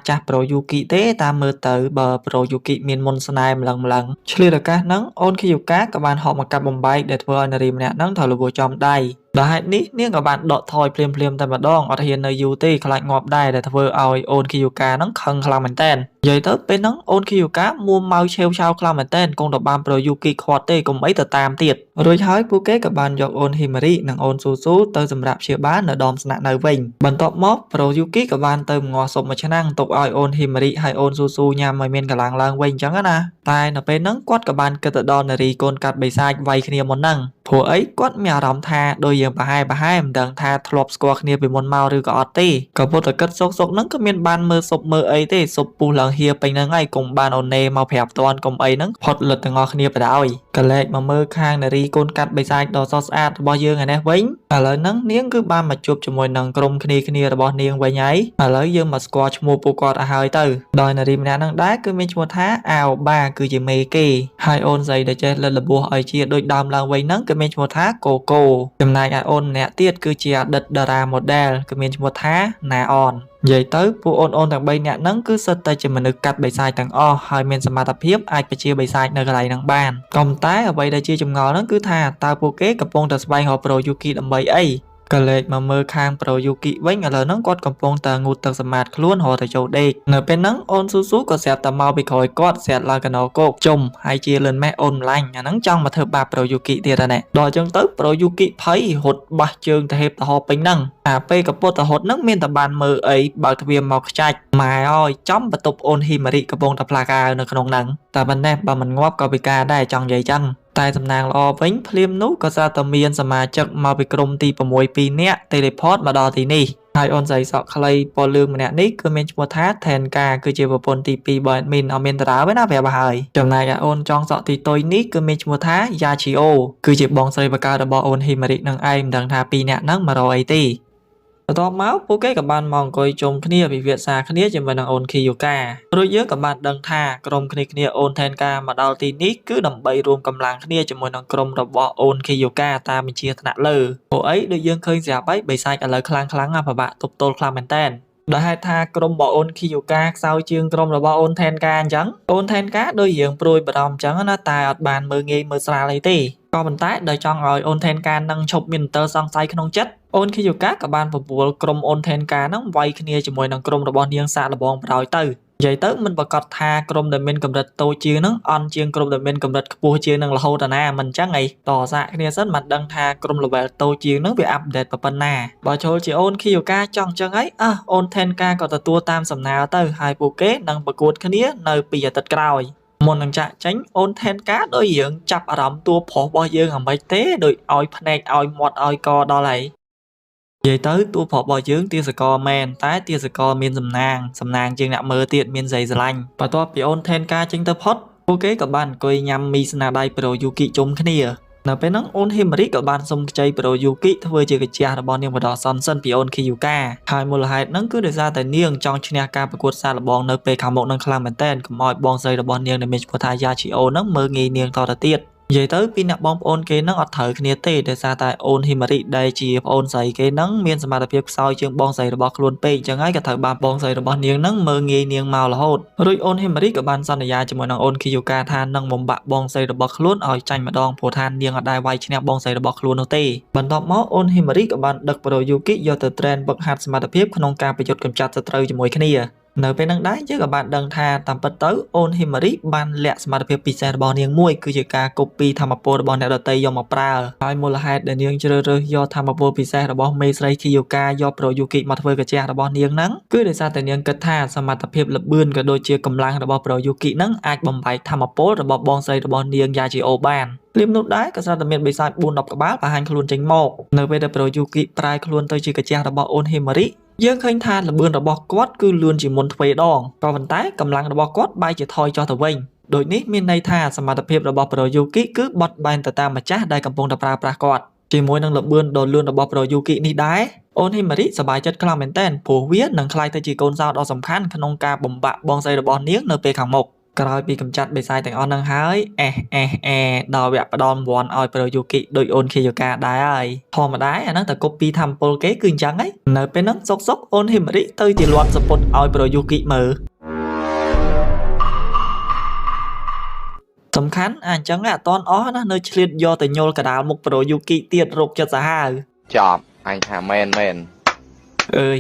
ចាស់ប្រូយូគីទេតាមមើលទៅបើប្រូយូគីមានមុនស្នេហ៍ម្លឹងឆ្លៀតឱកាសហ្នឹងអូនខីយូកាក៏បានហកមកកាប់បំបែកដែលធ្វើឲ្យនារីម្នាក់ហ្នឹងត្រូវលវចំដៃដោយហេតុនេះនាងក៏បានដកថយភ្លាមតែម្ដងអត់ហ៊ាននៅយូរទេខ្លាចងាប់ដែរដែលធ្វើឲ្យអូនខីយូកាហ្នឹងខឹងខ្លាំងមែនតើនិយាយទៅពេលហ្នឹងអូនខីយូកាមួម៉ៅឆេវឆាវខ្លាំងមែនតើគង់តែបានប្រូយូគីខាត់ទេកុំអីទៅតាមទៀតរួចហើយពួកគេក៏បានយកអូនហ៊ីម៉ារីនិងអូនស៊ូស៊ូទៅសម្រាប់ព្យាបាលនៅដមស្នាក់នៅវិញបន្ទាប់មកប្រូយូគីក៏បានទៅងាស់សុបមួយឆ្នាំងទុកឲ្យអូនហ៊ីម៉ារីហើយអូនស៊ូស៊ូញ៉ាំឲ្យមានកម្លាំងឡើងវិញអញ្ចឹងណាតែនៅពេលហ្នឹងគាត់ក៏បានគិតទៅដល់នារីកូនកាត់បិសាចវាយគ្នាមុនហ្នឹងព្រោះអីគាត់មានអារម្មណ៍ថាដូចយើងប្រហែលមិនដឹងថាធ្លាប់ស្គាល់គ្នាពីមុនមកឬក៏អត់ទេក៏ពុតតែគិតសុកហ្នឹងក៏មានបានមើលសុបមើលអីទេសុបពុះឡើងហៀពេញហ្នឹងហើយកុំបានអូននេមកប្រាប់តន់កុំអីហ្នឹងផុតលឹកទាំងអស់គ្នាបដ ாய் ក៏លែកមកមើលខាងនារីកូនកាត់បិសាចដ៏ស្រស់ស្អាតរបស់យើងឯនេះវិញឥឡូវហ្នឹងនាងគឺបានមកជួបជាមួយនឹងក្រុមគ្នារបស់នាងវិញហើយឥឡូវយើងមកស្គាល់ឈ្មោះពួកគាត់ឲ្យហើយទៅដោយនារីម្នាក់ហ្នឹងដែរគឺមានឈ្មោះថាអាវបាគឺជាមេគេហើយអូនស្រីដែលចេះលិតលបួសឲ្យជាដូចដើមឡើងវិញហ្នឹងគឺមានឈ្មោះថាកូចំណែកឯអូនម្នាក់ទៀតគឺជាអតីតតារា model គឺមានឈ្មោះថាណាអន និយាយទៅពួកអូនៗទាំង3នាក់ហ្នឹងគឺសិតតែជាមនុស្សកាត់បិសាចទាំងអស់ហើយមានសមត្ថភាពអាចបញ្ជាបិសាចនៅកន្លែងហ្នឹងបានក៏ប៉ុន្តែអ្វីដែលជាចម្ងល់ហ្នឹងគឺថាតើពួកគេកំពុងតែស្វែងរកប្រូយូគីដើម្បីអីក៏លេចមកមើលខាងប្រូយូគីវិញឥឡូវហ្នឹងគាត់កំពុងតែងូតទឹកសម្មាតខ្លួនរហូតទៅចូលដេកនៅពេលហ្នឹងអូនស៊ូស៊ូក៏ស្រាប់តែមកពីក្រោយគាត់ស្រាប់ឡើងកណោគោកជុំហើយជាលឿនម៉េះអូនម្លាញ់អាហ្នឹងចង់មកធ្វើបាបប្រូយូគីទៀតហ្នឹងដល់អញ្ចឹងទៅប្រូយូគីភ័យរត់បះជើងទៅហេបទៅហោពេញហ្នឹងអាពេលកពុតទៅហត់ហ្នឹងមានតែបានមើលអីបើកទ្វារមកខ្ចាច់ម៉ែអើយចំបន្ទប់អូនហ៊ីម៉ារីកំពុងតែផ្លាកាវនៅក្នុងហ្នឹងតែប៉ុណ្ណេះបើមិនងាប់ក៏ពិការដែរចង់និយាយចឹងតែសំណាងល្អវិញភ្លាមនោះក៏ស្រាប់តែមានសមាជិកមកពីក្រុមទី6 2នាក់ Teleport មកដល់ទីនេះហើយអូនស្រីសក់ខ្លីពណ៌លឿងម្នាក់នេះគឺមានឈ្មោះថា Tenka គឺជាប្រពន្ធទី2របស់ admin អត់មានតារាទេណាប្រាប់ឲ្យហើយចំណែកឯអូនចង់សក់ទីតុយនេះគឺមានឈ្មោះថា Yachio គឺជាបងស្រីបកើតរបស់អូន Himari នឹងឯងមិនដឹងថា2នាក់ហ្នឹងមករកអីទេបន្ទាប់មកពួកគេក៏បានមកអង្គុយជុំគ្នាពិភាក្សាគ្នាជាមួយនឹងអូន Kiyuka ព្រោះយើងក៏បានដឹងថាក្រុមគ្នាអូន Tenka មកដល់ទីនេះគឺដើម្បីរួមកម្លាំងគ្នាជាមួយនឹងក្រុមរបស់អូន Kiyuka តាមបញ្ជាថ្នាក់លើពួកអីដូចយើងឃើញស្រាប់ហើយបិសាចឥឡូវខ្លាំងណាស់ពិបាកទប់ទល់ខ្លាំងមែនតើដោយហេតុថាក្រុមរបស់អូន Kiyuka ខ្សោយជាងក្រុមរបស់អូន Tenka អញ្ចឹងអូន Tenka ដូចរៀងព្រួយបារម្ភអញ្ចឹងណាតែអត់បានមើលងាយមើលស្រាលអីទេក៏ប៉ុន្តែដោយចង់ឲ្យអូន Tenka នឹងឈប់មានមន្ទិលសង្ស័យក្នុងចិត្តអូន Kiyuka ក៏បានបបួលក្រុមអូន Tenka ហ្នឹងវាយគ្នាជាមួយនឹងក្រុមរបស់នាងសាកល្បងបដ ாய் ទៅនិយាយទៅមិនប្រកាសថាក្រុមដែលមានកម្រិតតូចជាងហ្នឹងអន់ជាងក្រុមដែលមានកម្រិតខ្ពស់ជាងហ្នឹងរហូតណាមិនអញ្ចឹងអីតសាកគ្នាសិនមិនដឹងថាក្រុម level តូចជាងហ្នឹងវាអាប់ដេតប៉ុណ្ណាបើចូលជាអូន Kiyuka ចង់អញ្ចឹងអីអូន Tenka ក៏ទទួលតាមសំណើទៅហើយពួកគេនឹងប្រកួតគ្នានៅពីអាទិត្យក្រោយមុននឹងចាក់ចេញអូន Tenka ដូចរឿងចាប់អារម្មណ៍តួប្រុសរបស់យើងអាមិនទេដូចឲ្យភ្នែកឲ្យមាត់ឲ្យកដល់ហើយនិយាយទៅតួប្រុសរបស់យើងទាសករមែនតែទាសករមានសំណាងជាងអ្នកមើលទៀតមានស្រីស្រឡាញ់បន្ទាប់ពីអូន Tenka ចេញទៅផុតពួកគេក៏បានអង្គុយញ៉ាំមីស្នាដៃប្រូយូគីជុំគ្នានៅពេលហ្នឹងអូន Himari ក៏បានសុំខ្ចីប្រូយូគីធ្វើជាកាជះរបស់នាងបដសនសិនពីអូន Kiyuka ហើយមូលហេតុហ្នឹងគឺដោយសារតែនាងចង់ឈ្នះការប្រកួតសាកល្បងនៅពេលខាងមុខនឹងខ្លាំងមែនទែនកុំឲ្យបងស្រីរបស់នាងដែលមានឈ្មោះថា Yachio ហ្នឹងមើលងាយនាងតទៅទៀតនិយាយទៅពីអ្នកបងប្អូនគេហ្នឹងអត់ត្រូវគ្នាទេដោយសារតែអូន Himari ដែលជាប្អូនស្រីគេហ្នឹងមានសមត្ថភាពខ្សោយជាងបងស្រីរបស់ខ្លួនពេកអញ្ចឹងហើយក៏ត្រូវបានបងស្រីរបស់នាងហ្នឹងមើលងាយនាងមករហូតរួចអូន Himari ក៏បានសន្យាជាមួយនឹងអូន Kiyuka ថានឹងបំបាក់បងស្រីរបស់ខ្លួនឲ្យចាញ់ម្ដងព្រោះថានាងអត់ដែលវាយឈ្នះបងស្រីរបស់ខ្លួននោះទេបន្ទាប់មកអូន Himari ក៏បានដឹកប្រូយូគីយកទៅ train វឹកហាត់សមត្ថភាពក្នុងការប្រយុទ្ធកម្ចាត់សត្រូវជាមួយគ្នានៅពេលហ្នឹងដែរយើងក៏បានដឹងថាតាមពិតទៅអូន Himari បានលាក់សមត្ថភាពពិសេសរបស់នាងមួយគឺជាការ copy ធម្មពលរបស់អ្នកដទៃយកមកប្រើហើយមូលហេតុដែលនាងជ្រើសរើសយកធម្មពលពិសេសរបស់មេស្រី Kiyuka យកប្រូយូគីមកធ្វើកាជះរបស់នាងហ្នឹងគឺដោយសារតែនាងគិតថាសមត្ថភាពល្បឿនក៏ដូចជាកម្លាំងរបស់ប្រូយូគីហ្នឹងអាចបំបែកធម្មពលរបស់បងស្រីរបស់នាង Yachio បានភ្លាមនោះដែរក៏ស្រាប់តែមានបិសាច 4-10 ក្បាលបង្ហាញខ្លួនចេញមកនៅពេលដែលប្រូយូគីប្រែខ្លួនទៅជាកាជះរបស់អូន Himariយើងឃើញថាល្បឿនរបស់គាត់គឺលឿនជាងមុនទ្វេដងក៏ប៉ុន្តែកម្លាំងរបស់គាត់បែរជាថយចុះទៅវិញដូចនេះមានន័យថាសមត្ថភាពរបស់ប្រូយូគីគឺបត់បែនទៅតាមម្ចាស់ដែលកំពុងតែប្រើប្រាស់គាត់ជាមួយនឹងល្បឿនដ៏លឿនរបស់ប្រូយូគីនេះដែរអូន Himari សប្បាយចិត្តខ្លាំងមែនទែនព្រោះវានឹងក្លាយទៅជាកូនសោដ៏សំខាន់ក្នុងការបំបាក់បងស្រីរបស់នាងនៅពេលខាងមុខក្រោយពីកម្ចាត់បិសាចទាំងអស់ហ្នឹងហើយដល់វគ្គផ្ដំវាន់ឲ្យប្រូយូគីដូចអូន Kiyuka ដែរហើយធម្មតាអាហ្នឹងតែ copy ធម្មពលគេគឺអញ្ចឹងហីនៅពេលហ្នឹងសុកអូន Himari ទៅជាលាន់សពុតឲ្យប្រូយូគីមើលសំខាន់អញ្ចឹងអត់តន់អស់ណានៅឆ្លៀតយកទៅញល់កដាលមុខប្រូយូគីទៀតរោគចិត្តសាហាវចប់អញថាមែន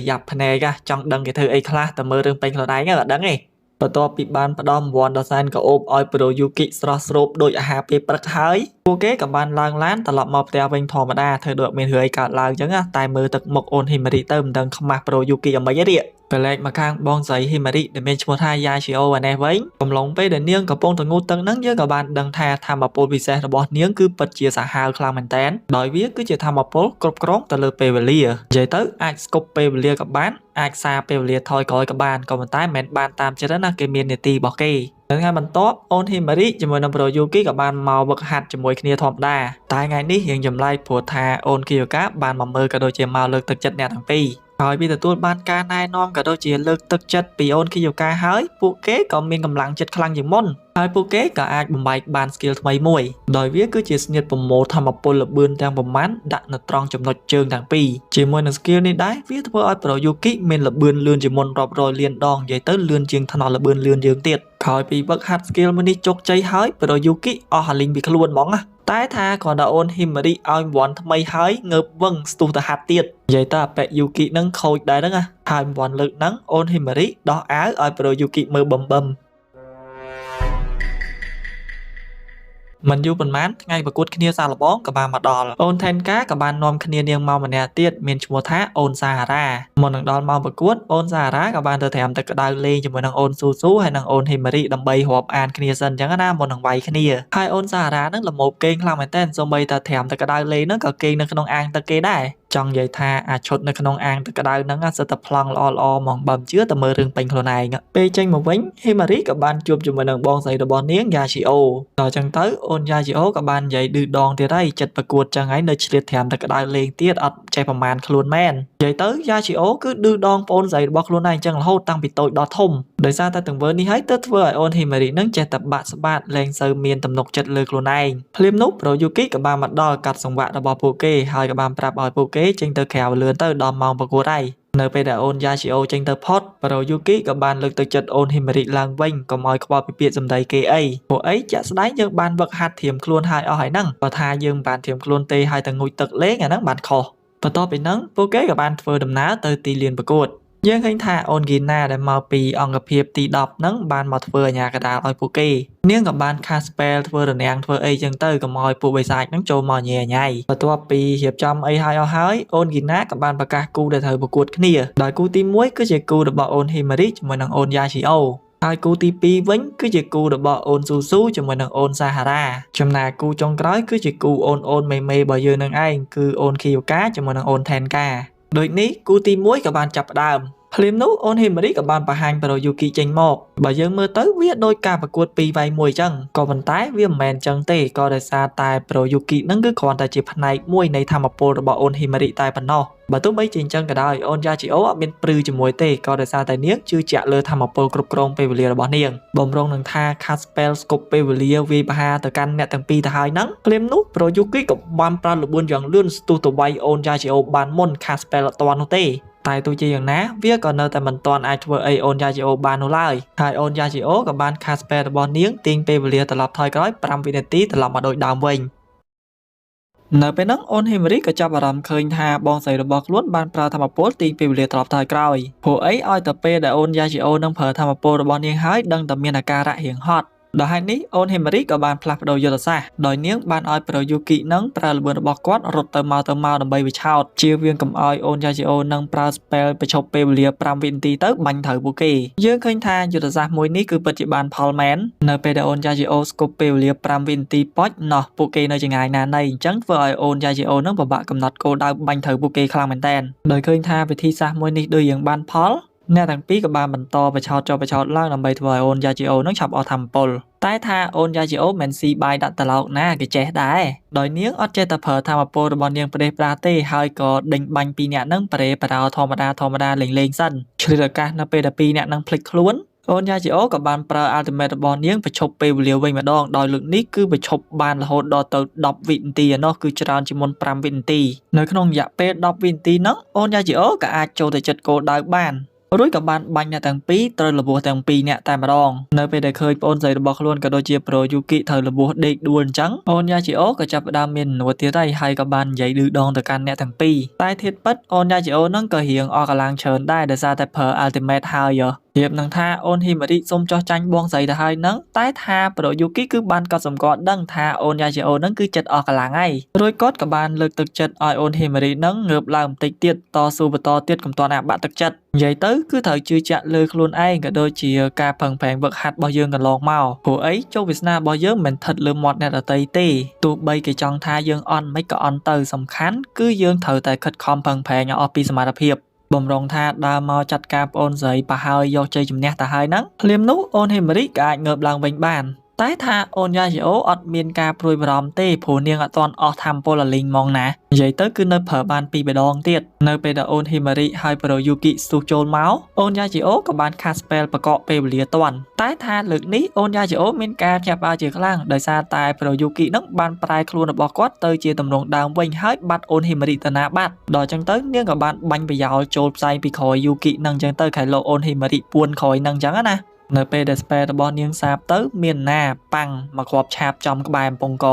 យ៉ាប់ភ្នែកចង់ដឹងគេធ្វើអីខ្លះតែមើលរឿងពេញខ្លួនឯងអត់ដឹងទេបន្ទាប់ពីបានផ្ដំវ័នដល់សែនក៏អូបឲ្យប្រូយូគីស្រស់ស្រូបដោយអាហារពេលព្រឹកហើយពួកគេក៏បានឡើងឡានត្រឡប់មកផ្ទះវិញធម្មតាធ្វើដូចមានរឿងអីកើតឡើងអញ្ចឹងតែមើលទឹកមុខអូន Himari ទៅមិនដឹងខ្មាស់ប្រូយូគីអ្មេចទេកលែកមកខាងបងស្រី Himari ដែលមានឈ្មោះថា Yachio ឯនេះវិញកំឡុងពេលដែលនាងកំពុងតែងូតទឹកហ្នឹងយើងក៏បានដឹងថាធម្មពលពិសេសរបស់នាងគឺពិតជាសាហាវខ្លាំងមែនតើដោយវាគឺជាធម្មពលគ្រប់គ្រងទៅលើពេលវេលានិយាយទៅអាចស្គប់ពេលវេលាក៏បានអាចសារពេលវេលាថយក្រោយក៏បានក៏ប៉ុន្តែមិនមែនបានតាមចិត្តណាគេមាននីតិរបស់គេនៅថ្ងៃបន្ទាប់អូន Himari ជាមួយនឹងប្រូយូគីក៏បានមកវឹកហាត់ជាមួយគ្នាធម្មតាតែថ្ងៃនេះរៀងចម្លែកព្រោះថាអូន Kiyuka បានមកមើលក៏ដូចជាមកលើកទឹកចិត្តអ្នកទាំងពីរ ហើយពីទទួលបានការណែនាំក៏ដូចជាលើកទឹកចិត្តពីអូនគីយូកាហើយពួកគេក៏មានកម្លាំងចិត្តខ្លាំងជាងមុនហើយពួកគេក៏អាចបំបែកបាន skill ថ្មីមួយដោយវាគឺជាស្នៀតប្រមូលធម្មពលលបឿនទាំងប្រមាណដាក់នៅត្រង់ចំណុចជើងទាំងពីរជាមួយនឹង skill នេះដែរវាធ្វើឲ្យ Pro Yuki មានលបឿនលឿនជាងមុនរាប់រយលានដងនិយាយទៅលឿនជាងថ្នោតលបឿនលឿនយើងទៀតក្រោយពីវឹកហាត់ skill មួយនេះជោគជ័យហើយ Pro Yuki អស់អាលីងពីខ្លួនហ្មងណាតែថាគ្រាន់តែអូន Himari ឲ្យរង្វាន់ថ្មីហើយងើបវឹងស្ទុះទៅហាត់ទៀតនិយាយទៅអាប៉ែ Yuki នឹងខូចដែរហ្នឹងណាហើយរង្វាន់លើកហ្នឹងអូន Himari ដោះអាវឲ្យ Pro Yuki មើលបំមិនយូរប៉ុន្មានថ្ងៃប្រកួតគ្នាសាឡបងក៏បានមកដល់អូនថេនកាក៏បាននាំគ្នានាងមកម្នាក់ទៀតមានឈ្មោះថាអូនសាហារ៉ាមុននឹងដល់ម៉ោងប្រកួតអូនសាហារ៉ាក៏បានទៅត្រាំទឹកក្តៅលេងជាមួយនឹងអូនស៊ូស៊ូហើយនឹងអូន Himari ដើម្បីរាប់អានគ្នាសិនអញ្ចឹងណាមុននឹងវាយគ្នាហើយអូនសាហារ៉ានឹងល្មោបគេងខ្លាំងមែនតើសូម្បីតែត្រាំទឹកក្តៅលេងហ្នឹងក៏គេងនៅក្នុងអាងទឹកគេដែរចង់និយាយថាអាឈុតនៅក្នុងអាងទឹកក្តៅហ្នឹងសិតតែប្លង់ល្អហ្មងបើមិនជឿតែមើលរឿងពេញខ្លួនឯងពេលចេញមកវិញ Himari ក៏បានជួបជាមួយនឹងបងស្រីរបស់នាង Yashio ដល់អញ្ចឹងទៅអូន Yashio ក៏បាននិយាយឌឺដងទៀតហើយចិត្តប្រកួតចឹងហើយនៅឆ្លៀតត្រាំទឹកក្តៅលេងទៀតអត់ចេះប្រមាណខ្លួនមែននិយាយទៅ Yashio គឺឌឺដងបងស្រីរបស់ខ្លួនឯងចឹងរហូតតាំងពីតូចដល់ធំដោយសារតែទង្វើនេះហើយទើបធ្វើឲ្យអូន Himari នឹងចេះតែបាក់ស្បាតលែងសូវមានទំនុកចិត្តលើខ្លួនឯងភ្លាមនោះ Pro Yuki ក៏បានមកដល់កាត់សង្វាក់របស់ពួកគេហើយក៏បានប្រាប់ឲ្យពួកគេចេញទៅក្រៅលឿនទៅដល់ម៉ោងប្រកួតហើយនៅពេលដែលអូន Yashio ចេញទៅផុត Pro Yuki ក៏បានលើកទឹកចិត្តអូន Himari ឡើងវិញកុំឲ្យខ្វល់ពីពាក្យសម្ដីគេអីពួកអីជាក់ស្ដែងយើងបានវឹកហាត់ធៀមខ្លួនហើយអស់ហើយហ្នឹងបើថាយើងមិនបានធៀមខ្លួនទេហើយតែងុយទឹកលេងអាហ្នឹងបានខុសបន្ទាប់ពីហ្នឹងពួកគេក៏បានធ្វើដំណើរទៅទីលានប្រកួតយើងឃើញថាអូន Gina ដែលមកពីអង្គភាពទី10ហ្នឹងបានមកធ្វើអាញាកដាលឲ្យពួកគេនាងក៏បាន cast spell ធ្វើរនាំងធ្វើអីចឹងទៅកុំឲ្យពួកបិសាចហ្នឹងចូលមកញ៉ែញ៉ៃបន្ទាប់ពីរៀបចំអីហើយអស់ហើយអូន Gina ក៏បានប្រកាសគូដែលត្រូវប្រកួតគ្នាដោយគូទី1គឺជាគូរបស់អូន Himari ជាមួយនឹងអូន Yashio ហើយគូទី2វិញគឺជាគូរបស់អូនស៊ូស៊ូជាមួយនឹងអូនសាហារ៉ាចំណែកគូចុងក្រោយគឺជាគូអូនមេមេរបស់យើងនឹងឯងគឺអូន Kyoka ជាមួយនឹងអូន Tenkaដូចនេះគូទី1ក៏បានចាប់ផ្ដើមភ្លាមនោះអូន Himari ក៏បានបង្ហាញ Pro Yuki ចេញមកបើយើងមើលទៅវាដូចការប្រកួត2 vs 1ចឹងក៏ប៉ុន្តែវាមិនមែនចឹងទេក៏ដោយសារតែ Pro Yuki នឹងគឺគ្រាន់តែជាផ្នែកមួយនៃធម្មពលរបស់អូន Himari តែប៉ុណ្ណោះបើទោះបីជាអញ្ចឹងក៏ដោយអូន Yashio អត់មានព្រឺជាមួយទេក៏ដោយសារតែនាងជឿជាក់លើធម្មពលគ្រប់គ្រងពេលវេលារបស់នាងបំរុងនឹងថា cast spell ស្គប់ពេលវេលាវាយបហាទៅកាន់អ្នកទាំងពីរទៅហើយហ្នឹងភ្លាមនោះ Pro Yuki ក៏បានប្រើល្បឿនយ៉ាងលឿនស្ទុះទៅវាយអូន Yashio បានមុន cast spell អត់ទាន់នោះទេតែទោះជាយ៉ាងណាវាក៏នៅតែមិនទាន់អាចធ្វើអីអូន Yashio បាននោះឡើយហើយអូន Yashio ក៏បាន cast spell របស់នាងទាញពេលវេលាត្រឡប់ថយក្រោយ5វិនាទីត្រឡប់មកដូចដើមវិញនៅពេលហ្នឹងអូន Himari ក៏ចាប់អារម្មណ៍ឃើញថាបងស្រីរបស់ខ្លួនបានប្រើធម្មពលទាញពេលវេលាត្រឡប់ថយក្រោយព្រោះអីឲ្យតែពេលដែលអូន Yashio នឹងប្រើធម្មពលរបស់នាងហើយដឹងតែមានអាការៈរៀងហត់ដោយហេតុនេះអូន Himari ក៏បានផ្លាស់ប្ដូរយុទ្ធសាស្ត្រដោយនាងបានឲ្យ Pro Yuki នឹងប្រើល្បឿនរបស់គាត់រត់ទៅមកដើម្បីវាឆោតជៀសវាងកុំឲ្យអូន Yashio នឹងប្រើ spell បញ្ឈប់ពេលវេលា5វិនាទីទៅបាញ់ត្រូវពួកគេយើងឃើញថាយុទ្ធសាស្ត្រមួយនេះគឺពិតជាបានផលមែននៅពេលដែលអូន Yashio ស្គប់ពេលវេលា5វិនាទីប៉ុចណោះពួកគេនៅចង្អាយណានៃអញ្ចឹងធ្វើឲ្យអូន Yashio នឹងពិបាកកំណត់គោលដៅបាញ់ត្រូវពួកគេខ្លាំងមែនតើដោយឃើញថាវិធីសាស្ត្រមួយនេះដូចយ៉ាងបានផលអ្នកទាំងពីរក៏បានបន្តបញ្ឆោតចុះបញ្ឆោតឡើងដើម្បីធ្វើឲ្យអូន Yashio នឹងឆាប់អស់ធម្មពលតែថាអូន Yashio មិនស៊ីបាយដាក់ត្រឡោកណាគេចេះដែរដោយនាងអត់ចេះតែប្រើធម្មពលរបស់នាងប្រទេសប្រាសទេហើយក៏ដេញបាញ់ពីរអ្នកនឹងប្រេបរោធម្មតាលេងសិនឆ្លៀតឱកាសនៅពេលដែលពីរអ្នកនឹងភ្លេចខ្លួនអូន Yashio ក៏បានប្រើ ultimate របស់នាងបញ្ឈប់ពេលវេលាវិញម្ដងដោយលើកនេះគឺបញ្ឈប់បានរហូតដល់ទៅ10វិនាទីឯណោះគឺច្រើនជាងមុន5វិនាទីនៅក្នុងរយៈពេល10វិនាទីនោះអូន Yashio ក៏អាចចូលទៅចិត្តគោលដៅបានរួចក៏បានបាញ់អ្នកទាំងពីរត្រូវលបួសទាំងពីរអ្នកតែម្ដងនៅពេលដែលឃើញប្អូនស្រីរបស់ខ្លួនក៏ដូចជា Pro Yuki ត្រូវលបួសដេកដួលអញ្ចឹងអូន Yashio ក៏ចាប់ផ្ដើមមាននួតទៀតហើយក៏បាននិយាយឌឺដងទៅកាន់អ្នកទាំងពីរតែធៀបពិតអូន Yashio នឹងក៏រៀងអស់កម្លាំងច្រើនដែរដោយសារតែប្រើ ultimate ហើយរៀបនឹងថាអូន Himari សុំចោះចាញ់បងស្រីទៅហើយហ្នឹងតែថា Pro Yuki គឺបានកត់សម្គាល់ដឹងថាអូន Yashio ហ្នឹងគឺចិត្តអស់កម្លាំងហើយរួចគាត់ក៏បានលើកទឹកចិត្តឲ្យអូន Himari ហ្នឹងងើបឡើងបន្តិចទៀតតស៊ូបន្តទៀតកុំទាន់អាបាក់ទឹកចិត្តនិយាយទៅគឺត្រូវជឿជាក់លើខ្លួនឯងក៏ដូចជាការផឹងប្រែងវឹកហាត់របស់យើងកន្លងមកព្រោះអីជោគវាសនារបស់យើងមិនស្ថិតលើមាត់អ្នកដទៃទេទោះបីគេចង់ថាយើងអន់មិនក៏អន់ទៅសំខាន់គឺយើងត្រូវតែខិតខំផឹងប្រែងឲ្យអស់ពីសមត្ថភាពបំរុងថាដើរមកចាត់ការប្អូនស្រីប្រហើយយកជ័យជំនះទៅហើយហ្នឹងភ្លាមនោះអូន Himari ក៏អាចងើបឡើងវិញបាន តែថាអូនយ៉ាជីអូអត់មានការព្រួយបារម្ភទេព្រោះនាងអត់ទាន់អស់ធម្មពលលីងហ្មងណានិយាយទៅគឺនៅប្រើបាន2 ម្ដងទៀតនៅពេលដែលអូនហ៊ីម៉ារីហើយប្រូយូគីស្ទុះចូលមកអូនយ៉ាជីអូក៏បានខាត់ spell ប្រកបពេលវេលាទាន់តែថាលើកនេះអូនយ៉ាជីអូមានការញាប់អាវជាខ្លាំងដោយសារតែប្រូយូគីនឹងបានប្រែខ្លួនរបស់គាត់ទៅជាទម្រង់ដើមវិញហើយបាត់អូនហ៊ីម៉ារីទៅណាបាត់ដល់ចឹងទៅនាងក៏បានបាញ់ប្រយោលចូលផ្សាយពីក្រោយយូគីនឹងចឹងទៅខៃលោអូនហ៊ីម៉ារីពួនក្រោយនឹងចឹងណានៅពេលដែល spell របស់នាងសាបទៅមានណាប៉ាំងមកគ្រាប់ឆាបចំក្បែរកំពង់ក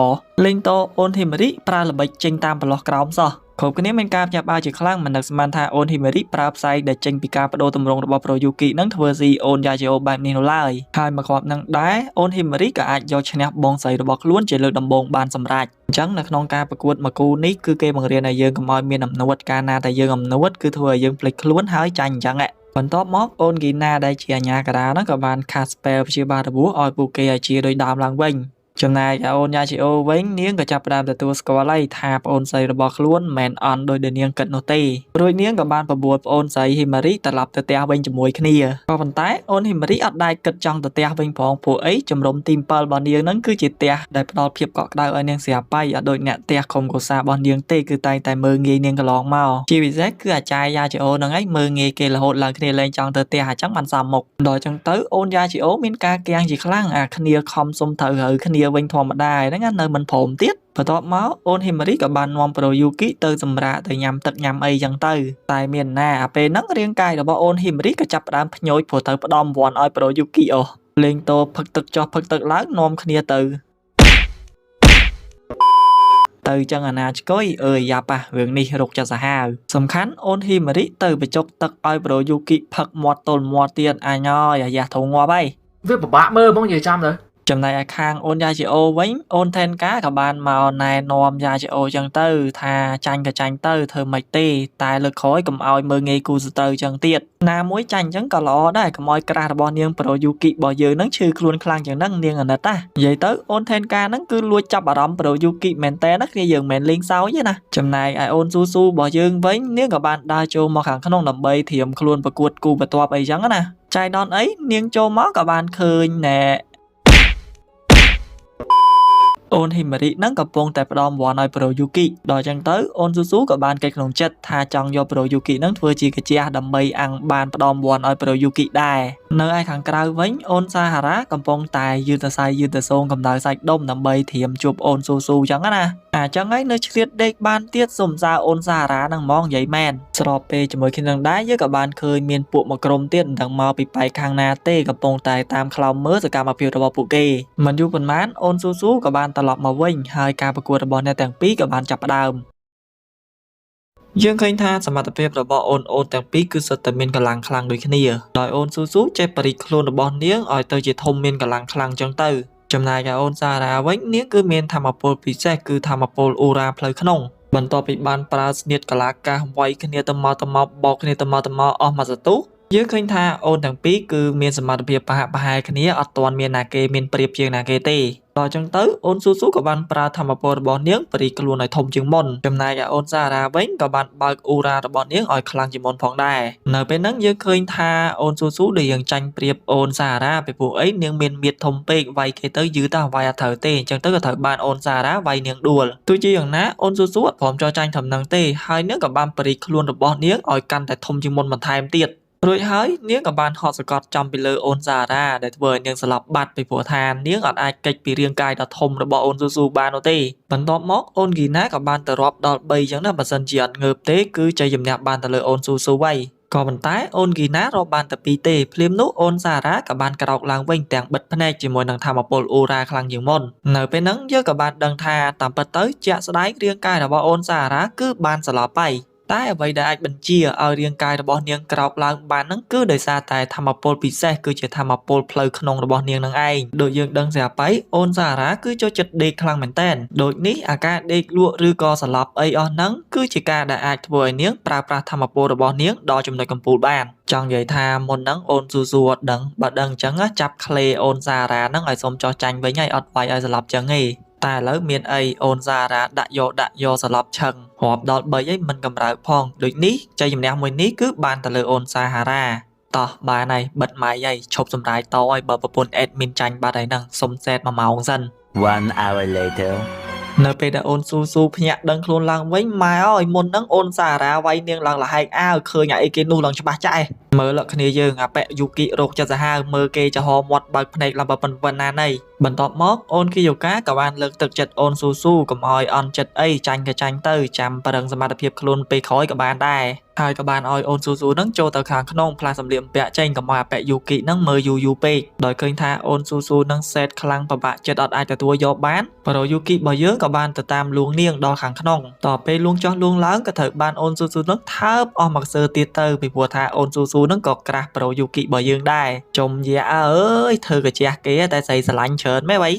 លេងតអូនហ៊ីម៉ារីប្រើល្បិចចេញតាមប្រឡោះក្រោមសោះគ្រប់គ្នាមានការញាប់អាវជាខ្លាំងមិននឹកស្មានថាអូនហ៊ីម៉ារីប្រើផ្សែងដែលចេញពីការបដូរទម្រង់របស់ប្រូយូគីនឹងធ្វើស៊ីអូនយ៉ាជីអូបែបនេះនោះឡើយហើយមកគ្រាប់នឹងដែរអូនហ៊ីម៉ារីក៏អាចយកឈ្នះបងស្រីរបស់ខ្លួនជាលើកដំបូងបានសម្រេចអញ្ចឹងនៅក្នុងការប្រកួតមួយគូនេះគឺគេបង្រៀនឲ្យយើងកុំឲ្យមានអំនួតកាលណាតែយើងអំនួតគឺធ្វើឲ្យយើងភ្លេចខ្លួនហើយចាញ់អញ្ចឹងបន្ទាប់មកអូនហ្គីណាដែលជាអាញាការាហ្នឹងក៏បានខាត់ spell ព្យាបាលរបួសឲ្យពួកគេឲ្យជាដោយដើមឡើងវិញចំណែកឯអូនយ៉ាជីអូវិញនាងក៏ចាប់ផ្ដើមទទួលស្គាល់ហើយថាប្អូនស្រីរបស់ខ្លួនមិនមែនអន់ដោយដែលនាងគិតនោះទេរួចនាងក៏បានបបួលប្អូនស្រីហ៊ីម៉ារីត្រឡប់ទៅផ្ទះវិញជាមួយគ្នាក៏ប៉ុន្តែអូនហ៊ីម៉ារីអត់ដែលគិតចង់ទៅផ្ទះវិញផងព្រោះអីជំរុំទី7របស់នាងហ្នឹងគឺជាផ្ទះដែលផ្ដល់ភាពកក់ក្ដៅឲ្យនាងស្រាប់បាយអត់ដូចអ្នកផ្ទះក្រុមគ្រួសាររបស់នាងទេគឺតែងតែមើងងាយនាងកន្លងមកជាពិសេសគឺអាចារ្យយ៉ាជីអូហ្នឹងឯងមើងងាយគេរហូតឡើងគ្នាលែងចង់ទៅផ្ទះអញ្ចឹងបានសំមុខដល់អញ្ចឹងទៅអូនយ៉ាជីអូមានការគាំងជាខ្លាំងអាគ្នាខំសុំត្រូវរើគ្នាវិញធម្មតាហ្នឹងនៅមិនព្រមទៀតបន្ទាប់មកអូនហ៊ីម៉ារីក៏បាននាំប្រូយូគីទៅសម្រាកទៅញ៉ាំទឹកញ៉ាំអីចឹងទៅតែមានណាអាពេលហ្នឹងរាងកាយរបស់អូនហ៊ីម៉ារីក៏ចាប់ផ្ដើមភ្ញូចព្រោះទៅផ្ដំវាន់ឲ្យប្រូយូគីអូលេងតោផឹកទឹកចុះផឹកទឹកឡើងនាំគ្នាទៅចឹងអាណាឆ្កុយអើយយ៉ាប់រឿងនេះរកចិត្តសាហាវសំខាន់អូនហ៊ីម៉ារីទៅបញ្ចុកទឹកឲ្យប្រូយូគីផឹកមាត់ទល់មាត់ទៀតអញអើយអាយ៉ាធំងាប់ហើយវាពិបាកមើលហ្មងនិយាយចាំទៅចំណែកឯខាងអូនយ៉ាជីអូវិញអូនថេនកាក៏បានមកណែនាំយ៉ាជីអូចឹងទៅថាចាញ់ក៏ចាញ់ទៅធ្វើមិនទេតែលើកក្រោយកុំឲ្យមើងងាយគូសត្រូវចឹងទៀតណាមួយចាញ់ចឹងក៏ល្អដែរកុំឲ្យក្រាស់របស់នាងប្រូយូគីរបស់យើងនឹងឈឺខ្លួនខ្លាំងចឹងហ្នឹងនាងអាណិតណានិយាយទៅអូនថេនកាហ្នឹងគឺលួចចាប់អារម្មណ៍ប្រូយូគីមែនតើណាគ្នាយើងមិនលេងសើចទេណាចំណែកឯអូនស៊ូស៊ូរបស់យើងវិញនាងក៏បានដើរចូលមកខាងក្នុងដើម្បីត្រៀមខ្លួនប្រកួតគូបន្ទាប់អីចឹងណាចៃដនអីនាងចូលមកក៏បានឃើញណែអូនហ៊ីម៉ារីនឹងកំពុងតែផ្ដំវាន់ឲ្យប្រូយូគីដល់ចឹងទៅអូនស៊ូស៊ូក៏បានគិតក្នុងចិត្តថាចង់យកប្រូយូគីនឹងធ្វើជាកាជះដើម្បីអាំងបានផ្ដំវាន់ឲ្យប្រូយូគីដែរនៅឯខាងក្រៅវិញអូនសាហារ៉ាកំពុងតែយឺតសរសៃយឺតសរសងកម្ដៅសាច់ដុំដើម្បីត្រៀមជួបអូនស៊ូស៊ូចឹងណាចឹងហើយនៅឆ្លៀតដេកបានទៀតសុំសារអូនសាហារ៉ានឹងហ្មងនិយាយមែនស្របពេលជាមួយគ្នានឹងដែរយើងក៏បានឃើញមានពួកមួយក្រុមទៀតមិនដឹងមកពីបែកខាងណាទេកំពុងតែតាមខ្លោមមើលសកម្មភាពរបស់ពួកគេមិនយូរប៉ុន្មានអូនស៊ូស៊ូក៏បានត្រឡប់មកវិញហើយការប្រកួតរបស់អ្នកទាំងពីរក៏បានចាប់ផ្ដើមយើងឃើញថាសមត្ថភាពរបស់អូនទាំងពីរគឺសុទ្ធតែមានកម្លាំងខ្លាំងដូចគ្នាដោយអូនស៊ូស៊ូចេះបរិខ្លួនរបស់នាងឲ្យទៅជាធំមានកម្លាំងខ្លាំងចឹងទៅចំណែកឯអូនសារ៉ាវិញនាងគឺមានធម្មពលពិសេសគឺធម្មពលអ៊ូរ៉ាផ្លូវក្នុងបន្ទាប់ពីបានប្រើស្នៀតកលាកាសវាយគ្នាទៅមកបោកគ្នាទៅមកអស់មួយសន្ទុះយើងឃើញថាអូនទាំងពីរគឺមានសមត្ថភាពប្រហាក់ប្រហែលគ្នាអត់ទាន់មានណាគេមានប្រៀបជាងណាគេទេដល់ចឹងទៅអូនស៊ូស៊ូក៏បានប្រើធម្មពលរបស់នាងបរិខ្លួនឲ្យធំជាងមុនចំណែកឯអូនសារ៉ាវិញក៏បានបើកអ៊ូរ៉ារបស់នាងឲ្យខ្លាំងជាងមុនផងដែរនៅពេលហ្នឹងយើងឃើញថាអូនស៊ូស៊ូដែលយើងចាញ់ប្រៀបអូនសារ៉ាពីព្រោះអីនាងមានមៀតធំពេកវាយគេទៅយឺតវាយអត់ត្រូវទេអញ្ចឹងទៅក៏ត្រូវបានអូនសារ៉ាវាយនាងដួលទោះជាយ៉ាងណាអូនស៊ូស៊ូអត់ព្រមចោះចាញ់ត្រឹមហ្នឹងទេហើយនាងក៏បានបរិខ្លួនរបស់នាងឲ្យកាន់តែធំជាងមុនបន្ថែមទៀតរួចហើយនាងក៏បានហត់សកត់ចំពីលើអូនសារ៉ាដែលធ្វើឲ្យនាងស្លាប់បាត់ពីព្រោះថានាងអត់អាចគេចពីរាងកាយដ៏ធំរបស់អូនស៊ូស៊ូបាននោះទេបន្ទាប់មកអូនហ្គីណាក៏បានទៅរាប់ដល់3ចឹងណាបើសិនជាអត់ងើបទេគឺជ័យជំនះបានទៅលើអូនស៊ូស៊ូហើយក៏ប៉ុន្តែអូនហ្គីណារាប់បានតែ2ទេភ្លាមនោះអូនសារ៉ាក៏បានក្រោកឡើងវិញទាំងបិទភ្នែកជាមួយនឹងធម្មពលអ៊ូរ៉ាខ្លាំងជាងមុននៅពេលហ្នឹងយើងក៏បានដឹងថាតាមពិតទៅជាក់ស្ដែងរាងកាយរបស់អូនសារ៉ាគឺបានស្លាប់ហើយតែអ្វីដែលអាចបញ្ជាឲ្យរាងកាយរបស់នាងក្រោកឡើងបានហ្នឹងគឺដោយសារតែធម្មពលពិសេសគឺជាធម្មពលផ្លូវក្នុងរបស់នាងនឹងឯងដូចយើងដឹងស្រាប់ហើយអូនសារ៉ាគឺចូលចិត្តដេកខ្លាំងមែនតើដូចនេះអាការដេកលក់ឬក៏ស្លាប់អីអស់ហ្នឹងគឺជាការដែលអាចធ្វើឲ្យនាងប្រើប្រាស់ធម្មពលរបស់នាងដល់ចំណុចកំពូលបានចង់និយាយថាមុនហ្នឹងអូនស៊ូស៊ូអត់ដឹងបើដឹងអញ្ចឹងចាប់ក្លេអូនសារ៉ាហ្នឹងឲ្យសុំចោះចាញ់វិញហើយអត់វាយឲ្យស្លាប់ចឹងទេតែឥឡូវមានអីអូនសារ៉ាដាក់យកស្លាប់ឆឹងរាប់ដល់3អីមិនកម្រើកផងដូចនេះជ័យជំនះមួយនេះគឺបានទៅលើអូនសាហារ៉ា តោះបានហើយបិទម៉ៃហើយឈប់សម្រាយតឲ្យបើប្រពន្ធ admin ចាញ់បាត់ហើយហ្នឹងសុំសេត1ម៉ោងសិន 1 hour later នៅពេលដែលអូនស៊ូភ្ញាក់ដឹងខ្លួនឡើងវិញម៉ែអើយមុនហ្នឹងអូនសារ៉ាវាយនាងឡើងលហែកអាវឃើញអាអីគេនោះឡើងច្បាស់ចាស់មើលគ្នាយើងអាប៉ែយូគីរោគចិត្តសាហាវមើលគេចំហមាត់បើកភ្នែកឡើងប៉ុណ្ណាណីបន្ទាប់មកអូនគីយ៉ូកាក៏បានលើកទឹកចិត្តអូនស៊ូកុំឲ្យអន់ចិត្តអីចាញ់ក៏ចាញ់ទៅចាំប្រឹងសមត្ថភាពខ្លួនពេលក្រោយក៏បានដែរហើយក៏បានឲ្យអូនស៊ូហ្នឹងចូលទៅខាងក្នុងផ្លាស់សម្លៀកបំពាក់ចេញកុំឲ្យអាប៉ែយូគីហ្នឹងមើលយូរពេកដោយឃើញថាអូនស៊ូហ្នឹងសេតខ្លាំងពិបាកចិត្តអត់អាចទទួលយកបានប្រយូគីរបស់យើងក៏បានទៅតាមលួងនាងដល់ខាងក្នុងតទៅពេលលួងចុះលួងឡើងក៏ត្រូវបានអូនស៊ូហ្នឹងថើបអស់មកសើទៀតទៅពីព្រោះថាអូនស៊ូហ្នឹងក៏ក្រាស់ប្រយូគីរបស់យើងដែរចុំយ៉ាអើយធ្វើកាជះគេតែស្រីស្រឡាញ់ច្រើនម៉េចវ៉ៃ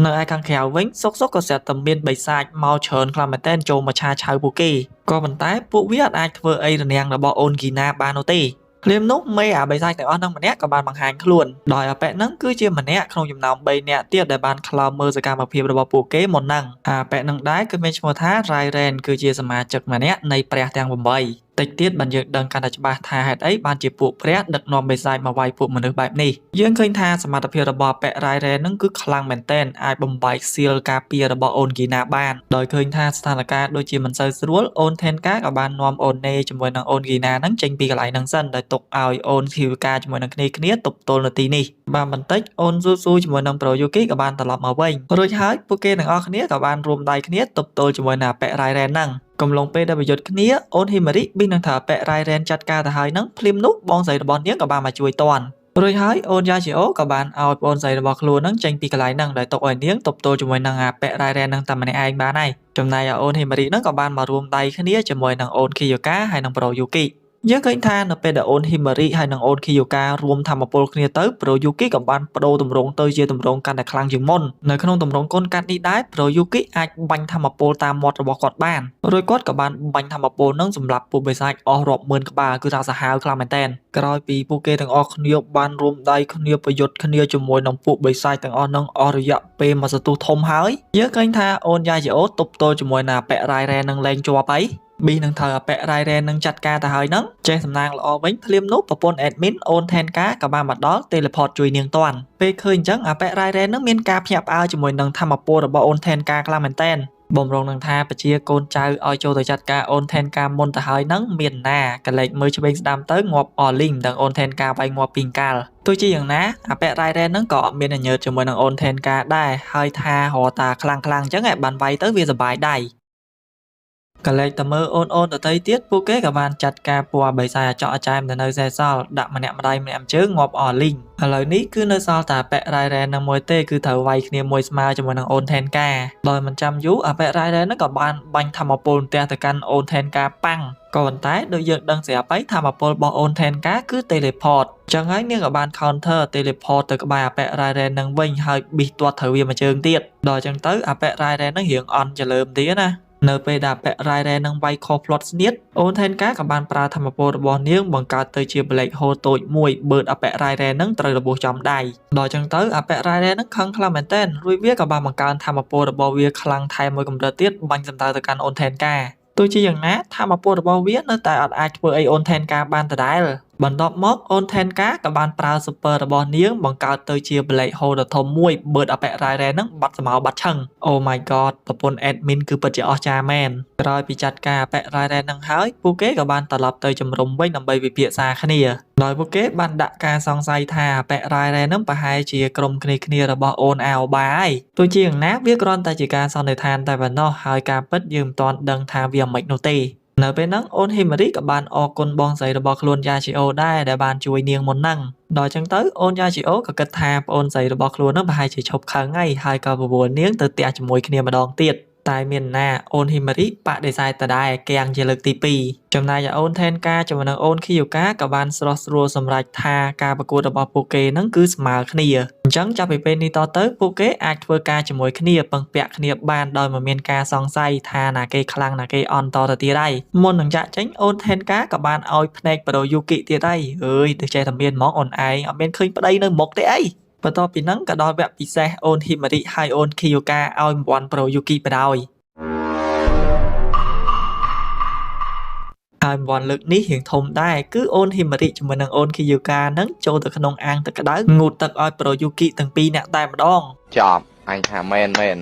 នៅឯខាងក្រៅវិញសុកក៏ស្រាប់តែមានបិសាចមកច្រើនខ្លាំងមែនទែនចូលមកឆាឆៅពួកគេក៏ប៉ុន្តែពួកវាអាចធ្វើអីរនាំងរបស់អូនគីណាបាននោះទេភ្លាមនោះមេអាបិសាចទាំងអស់ហ្នឹងម្នាក់ក៏បានបង្ហាញខ្លួនដោយអាប៉ែហ្នឹងគឺជាម្នាក់ក្នុងចំណោម3នាក់ទៀតដែលបានខ្លោមមើលសកម្មភាពរបស់ពួកគេមុនហ្នឹងអាប៉ែហ្នឹងដែរគឺមានឈ្មោះថា Rairen គឺជាសមាជិកម្នាក់នៃព្រះទាំង8តិចទៀតបានយើងដឹងកាន់តែច្បាស់ថាហេតុអីបានជាពួកព្រះដឹកនាំបិសាចមកវាយពួកមនុស្សបែបនេះយើងឃើញថាសមត្ថភាពរបស់ប៉ែ Rairen ហ្នឹងគឺខ្លាំងមែនទែនអាចបំបែកសៀលការពាររបស់អូនគីណាបានដោយឃើញថាស្ថានភាពដូចជាមិនសូវស្រួលអូនថេនកាក៏បាននាំអូនណេជាមួយនឹងអូនគីណាហ្នឹងចេញពីកន្លែងហ្នឹងសិនដោយទុកឲ្យអូនធីវកាជាមួយនឹងគ្នាទប់ទល់នៅទីនេះបានបន្តិចអូនស៊ូជាមួយនឹងប្រូយូគីក៏បានត្រឡប់មកវិញរួចហើយពួកគេទាំងអស់គ្នាក៏បានរួមដៃគ្នាទប់ទល់ជាមួយនឹងប៉ែ Rairen ហ្នឹងកំឡុងពេលដែលប្រយុទ្ធគ្នាអូនហ៊ីម៉ារីប៊ីនឹងថាប៉ែ Rairen ចាត់ការទៅហើយហ្នឹងភ្លាមនោះបងស្រីរបស់នាងក៏បានមកជួយតាន់រួចហើយអូនយ៉ាជីអូក៏បានឲ្យបងស្រីរបស់ខ្លួនហ្នឹងចេញពីកន្លែងហ្នឹងដោយទុកឲ្យនាងទប់ទល់ជាមួយនឹងអាប៉ែ Rairen ហ្នឹងតែម្នាក់ឯងបានហើយចំណែកអូនហ៊ីម៉ារីហ្នឹងក៏បានមករួមដៃគ្នាជាមួយនឹងអូនគីយ៉ូកាហើយនឹងប្រូយូគីយើងឃើញថានៅពេលដែលអូនហ៊ីម៉ារីហើយនឹងអូនគីយ៉ូការួមធម្មពលគ្នាទៅប្រូយូគីក៏បានបដូរទម្រង់ទៅជាទម្រង់កាន់តែខ្លាំងជាងមុននៅក្នុងទម្រង់កូនកាត់នេះដែរប្រូយូគីអាចបាញ់ធម្មពលតាមមាត់របស់គាត់បានរួចគាត់ក៏បានបាញ់ធម្មពលនឹងសម្រាប់ពួកបិសាចអស់រាប់ម៉ឺនក្បាលគឺថាសាហាវខ្លាំងមែនទែនក្រោយពីពួកគេទាំងអស់គ្នាបានរួមដៃគ្នាប្រយុទ្ធគ្នាជាមួយនឹងពួកបិសាចទាំងអស់នឹងអស់រយៈពេលមួយសន្ទុះធំហើយយើងឃើញថាអូនយ៉ាជីអូទប់ទល់ជាមួយនឹងប៉ែ Rairen នឹងលែងជាប់ហើយប៊ីនឹងត្រូវអាប៉ែ Rairen នឹងចាត់ការទៅហើយហ្នឹងចេះសំណាងល្អវិញភ្លាមនោះប្រពន្ធ admin អូនថេនកាក៏បានមកដល់ teleport ជួយនាងតាន់ពេលឃើញអញ្ចឹងអាប៉ែ Rairen នឹងមានការភ្ញាក់ផ្អើលជាមួយនឹងធម្មពលរបស់អូនថេនកាខ្លាំងមែនទែនបំរុងនឹងថាបជាកូនចៅឲ្យចូលទៅចាត់ការអូនថេនកាមុនទៅហើយហ្នឹងមានណាកលេចមើលឆ្វេងស្ដាំទៅងាប់អលីងទាំងអូនថេនកាវាយងាប់ពីងកាលទោះជាយ៉ាងណាអាប៉ែ Rairen ហ្នឹងក៏អត់មានញើតជាមួយនឹងអូនថេនកាដែរហើយថារកតាខ្លាំងអញ្ចឹងឯងបានវាយទៅវាសុបាយដៃកលែកតមើលអូនដតីទៀតពួកគេក៏បានចាត់ការពណ៌បិសាចអាចកអចាមទៅនៅសេសល់ដាក់ម្នាក់ម្ដាយម្នាក់ជើងងាប់អស់លីងឥឡូវនេះគឺនៅសល់តែប៉ែ Rairen នឹងមួយទេគឺត្រូវវាយគ្នាមួយស្មើជាមួយនឹងអូនថេនកាដោយមិនចាំយូរអាប៉ែ Rairen នឹងក៏បានបាញ់ធម្មពលផ្ទះទៅកាន់អូនថេនកាប៉ាំងក៏ប៉ុន្តែដូចយើងដឹងស្រាប់ហើយធម្មពលរបស់អូនថេនកាគឺ teleport ចឹងហើយនាងក៏បាន counter teleport ទៅក្បែរអាប៉ែ Rairen នឹងវិញហើយប៊ីសទាត់ត្រូវវាមួយជើងទៀតដល់ចឹងទៅអាប៉ែ Rairen នឹងរៀងអន់ច្រឡើមទៀតណានៅពេលដែលប៉ែ Rairen នឹងវាយខុស plot ស្នៀតអូនថេនកាក៏បានប្រើធម្មពលរបស់នាងបង្កើតទៅជាប្លេកហូរតូចមួយបឺតអាប៉ែ Rairen នឹងត្រូវរបួសចំដៃដល់ចឹងទៅអាប៉ែ Rairen នឹងខឹងខ្លាំងមែនទែនរួចវាក៏បានបង្កើនធម្មពលរបស់វាខ្លាំងថែមមួយកម្រិតទៀតបាញ់សំដៅទៅកាន់អូនថេនកាទោះជាយ៉ាងណាធម្មពលរបស់វានៅតែអត់អាចធ្វើអីអូនថេនកាបានដដែលបន្ទាប់មកអូនថេនកាក៏បានប្រើ super របស់នាងបង្កើតទៅជា Black Hole ដ៏ធំមួយបឺតអាប៉ែ Rairen នឹងបាត់ស្មៅបាត់ឆឹង Oh my god ប្រពន្ធ admin គឺពិតជាអស្ចារ្យមែនក្រោយពីចាត់ការអាប៉ែ Rairen នឹងហើយពួកគេក៏បានត្រឡប់ទៅជំរុំវិញដើម្បីវិភាសាគ្នាដោយពួកគេបានដាក់ការសង្ស័យថាអាប៉ែ Rairen នឹងប្រហែលជាក្រុមគ្នារបស់អូនអាវបាហើយទោះជាយ៉ាងណាវាគ្រាន់តែជាការសន្និដ្ឋានតែប៉ុណ្ណោះហើយការពិតយើងមិនទាន់ដឹងថាវាមិននោះទេនៅពេលហ្នឹងអូនហ៊ីម៉ារីក៏បានអរគុណបងស្រីរបស់ខ្លួនយ៉ាជីអូដែរដែលបានជួយនាងមុនហ្នឹងដល់ចឹងទៅអូនយ៉ាជីអូក៏គិតថាប្អូនស្រីរបស់ខ្លួននឹងប្រហែលជាឈប់ខឹងហើយក៏ប្រមូលនាងទៅផ្ទះជាមួយគ្នាម្ដងទៀតតែមានណាអូនហ៊ីម៉ារីបដិសេធតដែរកៀងជាលើកទី2ចំណែកអូនថេនកាជាមួយនឹងអូនគីយ៉ូកាក៏បានស្រស់ស្រួលសម្រេចថាការប្រកួតរបស់ពួកគេនឹងគឺស្មើគ្នាអញ្ចឹងចាប់ពីពេលនេះតទៅពួកគេអាចធ្វើការជាមួយគ្នាពឹងពាក់គ្នាបានដោយមិនមានការសង្ស័យថាណាគេខ្លាំងណាគេអន់តទៅទៀតហើយមុននឹងចាក់ចេញអូនថេនកាក៏បានឲ្យភ្នែកប្រូយូគីទៀតហើយអើយទៅចេះតែមានហ្មងអូនឯងអត់មានឃើញប្តីនៅមុខទេអីបន្ទាប់ពីហ្នឹងក៏ដល់វគ្គពិសេសអូនហ៊ីម៉ារីហើយអូនគីយ៉ូកាឲ្យ1ប្រូយូគីបដ ហើយ ហើយវ៉ាន់លើកនេះរៀងធំដែរគឺអូនហ៊ីម៉ារីជាមួយនឹងអូន Kiyuka ហ្នឹងចូលទៅក្នុងអាងទឹកក្តៅងូតទឹកឲ្យ Pro Yuki ទាំងពីរនាក់តែម្ដង Chọp anh thả men men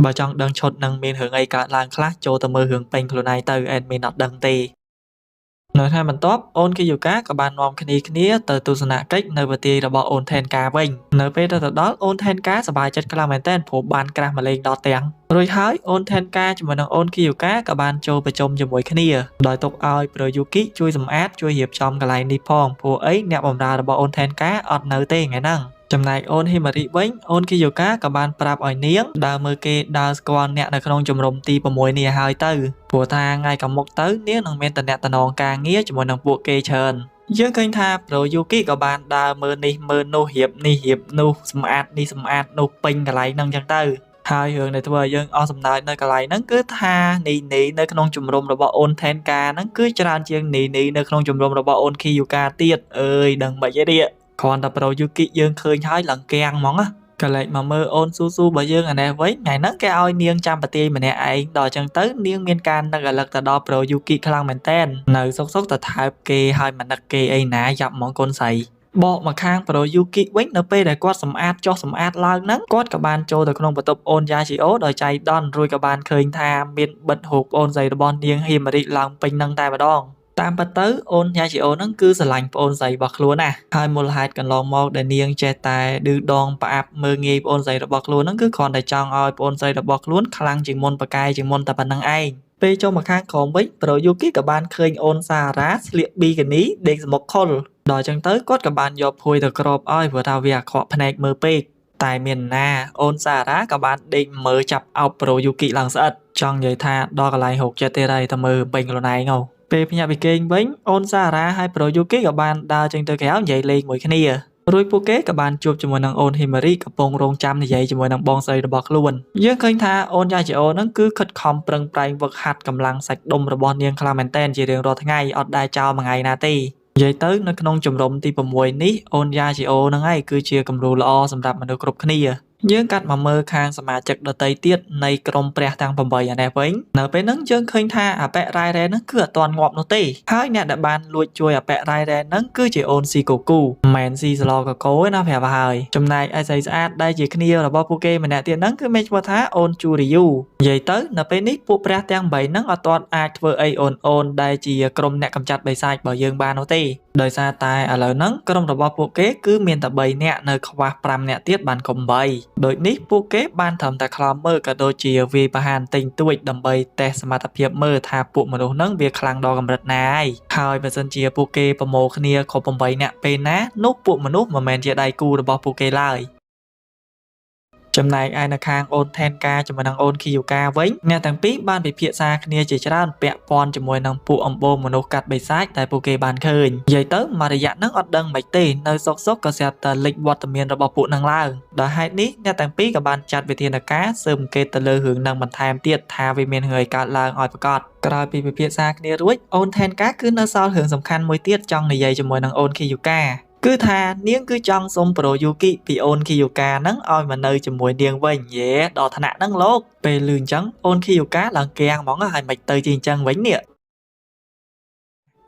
បើចង់ដឹងឈុតនឹងមានរឿងអីកើតឡើងខ្លះចូលទៅមើលរឿងពេញខ្លួនឯងទៅ admin អត់ដឹងទេនៅថ្ងៃបន្ទាប់អូន Kiyuka ក៏បាននាំគ្នាទៅទស្សនកិច្ចនៅប្រទេសរបស់អូន Tenka វិញនៅពេលទៅដល់អូន Tenka សប្បាយចិត្តខ្លាំងមែនទែនព្រោះបានក្រាស់មកលេងដល់ទាំងរួចហើយអូន Tenka ជាមួយនឹងអូន Kiyuka ក៏បានចូលប្រជុំជាមួយគ្នាដោយទុកឲ្យ Pro Yuki ជួយសម្អាតជួយរៀបចំកន្លែងនេះផងព្រោះអីអ្នកបម្រើរបស់អូន Tenka អត់នៅទេថ្ងៃហ្នឹងចំណែកអូន Himari វិញអូន Kiyuka ក៏បានប្រាប់ឲ្យនាងដើរមើលគេដើរស្គាល់អ្នកនៅក្នុងជំរំទី6នេះហើយទៅព្រោះថាថ្ងៃខាងមុខទៅនាងនឹងមានតំណែងការងារជាមួយនឹងពួកគេច្រើនយើងឃើញថា Pro Yuki ក៏បានដើរមើលនេះមើលនោះរៀបនេះរៀបនោះសម្អាតនេះសម្អាតនោះពេញកន្លែងហ្នឹងចឹងទៅហើយរឿងដែលធ្វើឲ្យយើងអស់សំណើចនៅកន្លែងហ្នឹងគឺថានីនៅក្នុងជំរំរបស់អូន Tenka ហ្នឹងគឺច្រើនជាងនីនៅក្នុងជំរំរបស់អូន Kiyuka ទៀតអើយដឹងមិនអីទេគ្រាន់តែ Pro Yuki យើងឃើញហើយឡើងគាំងហ្មងណាកលែកមកមើលអូនស៊ូរបស់យើងអានេះវិញថ្ងៃហ្នឹងគេឲ្យនាងចាំប្រទាយម្នាក់ឯងដល់អញ្ចឹងទៅនាងមានការនឹករលឹកទៅដល់ Pro Yuki ខ្លាំងមែនតែននៅសុកទៅថើបគេហើយមិននឹកគេអីណាយ៉ាប់ហ្មងកូនស្រីបកមកខាង Pro Yuki វិញនៅពេលដែលគាត់សម្អាតចុះសម្អាតឡើងហ្នឹងគាត់ក៏បានចូលទៅក្នុងបន្ទប់អូន Yashio ដោយចៃដន្យរួចក៏បានឃើញថាមានបិទរូបអូនស្រីរបស់នាង Himari ឡើងពេញហ្នឹងតែម្ដងតាមពិតទៅអូន Yashio ហ្នឹងគឺស្រឡាញ់ប្អូនស្រីរបស់ខ្លួនណាហើយមូលហេតុកន្លងមកដែលនាងចេះតែឌឺដងផ្អាប់មើងងាយប្អូនស្រីរបស់ខ្លួនហ្នឹងគឺគ្រាន់តែចង់ឲ្យប្អូនស្រីរបស់ខ្លួនខ្លាំងជាងមុនប្រកែកជាងមុនតែប៉ុណ្្នឹងឯងពេលចូលមកខាងក្រោមវិញ Pro Yuki ក៏បានឃើញអូនSaraស្លៀកប៊ីកានីដេកសមុខខុលដល់អញ្ចឹងទៅគាត់ក៏បានយកភួយទៅគ្របឲ្យព្រោះថាវាអាក្រក់ភ្នែកមើលពេកតែមានណាអូនSaraក៏បានដេកមើលចាប់អោប Pro Yuki ឡើងស្អិតចង់និយាយថាដល់កន្លែងហូបចិត្តទេហើយតែមើលពេញខ្លួនឯងហ៎ពេលភ្ញាក់ពីគេងវិញអូនSaraហើយ Pro Yuki ក៏បានដើរចេញទៅក្រៅនិយាយលេងមួយគ្នារួចពួកគេក៏បានជួបជាមួយនឹងអូន Himari កំពុងរងចាំនិយាយជាមួយនឹងបងស្រីរបស់ខ្លួនយើងឃើញថាអូន Yashio ហ្នឹងគឺខិតខំប្រឹងប្រែងវឹកហាត់កម្លាំងសាច់ដុំរបស់នាងខ្លាំងមែនតែនជារៀងរាល់ថ្ងៃអត់ដែលចោលមួយថ្ងៃណាទេនិយាយទៅនៅក្នុងជំរំទី6នេះអូន Yashio ហ្នឹងឯងគឺជាគំរូល្អសម្រាប់មនុស្សគ្រប់គ្នាយើងកាត់មកមើលខាងសមាជិកដទៃទៀតនៃក្រុមព្រះទាំង8អានេះវិញនៅពេលហ្នឹងយើងឃើញថាអបិរ៉ៃរ៉ែហ្នឹងគឺអត់ទាន់ងាប់នោះទេហើយអ្នកដែលបានលួចជួយអបិរ៉ៃរ៉ែហ្នឹងគឺជាអូនស៊ីកូគូមិនមែនស៊ីស្លកកោទេណាប្រាប់ហើយចំណែកឯស្រីស្អាតដែលជាគ្នារបស់ពួកគេម្នាក់ទៀតហ្នឹងគឺមានឈ្មោះថាអូនជូរីយូនិយាយទៅនៅពេលនេះពួកព្រះទាំង8ហ្នឹងអត់ទាន់អាចធ្វើអីអូនដែលជាក្រុមអ្នកកម្ចាត់បិសាចរបស់យើងបាននោះទេដោយសារតែឥឡូវហ្នឹងក្រុមរបស់ពួកគេគឺមានតែ3នាក់នៅខ្វះ5នាក់ទៀតបានកុំ8ដូចនេះពួកគេបានត្រឹមតែខ្លំមើលក៏ដូចជាវាយប្រហារទិញទួចដើម្បីតេស្តសមត្ថភាពមើលថាពួកមនុស្សហ្នឹងវាខ្លាំងដល់កម្រិតណាហើយបើសិនជាពួកគេប្រមូលគ្នាគ្រប់8នាក់ពេលណានោះពួកមនុស្សមិនមែនជាដៃគូរបស់ពួកគេឡើយចំណែកឯនៅខាងអូន Tenka ជាមួយនឹងអូន Kiyuka វិញអ្នកទាំងពីរបានពិភាក្សាគ្នាជាច្រើនពាក់ព័ន្ធជាមួយនឹងពួកអំបូរមនុស្សកាត់បិសាចដែលពួកគេបានឃើញនិយាយទៅមួយរយៈហ្នឹងអត់ដឹងមិនទេនៅសុកក៏ស្រាប់តែលេចវត្តមានរបស់ពួកហ្នឹងឡើងដោយហេតុនេះអ្នកទាំងពីរក៏បានចាត់វិធានការស៊ើបអង្កេតទៅលើរឿងហ្នឹងបន្ថែមទៀតថាវាមានរឿងអីកើតឡើងឲ្យប្រកាសក្រោយពីពិភាក្សាគ្នារួចអូន Tenka គឺនៅសល់រឿងសំខាន់មួយទៀតចង់និយាយជាមួយនឹងអូន Kiyukaគឺថានាងគឺចង់សុំ Pro Yuki ពីអូន Kiyuka ហ្នឹងឲ្យមកនៅជាមួយនាងវិញយេដល់ថ្នាក់ហ្នឹងលោកពេលលឺអញ្ចឹងអូន Kiyuka ឡើងគាំងហ្មងហើយមិនទៅជាអញ្ចឹងវិញនេះ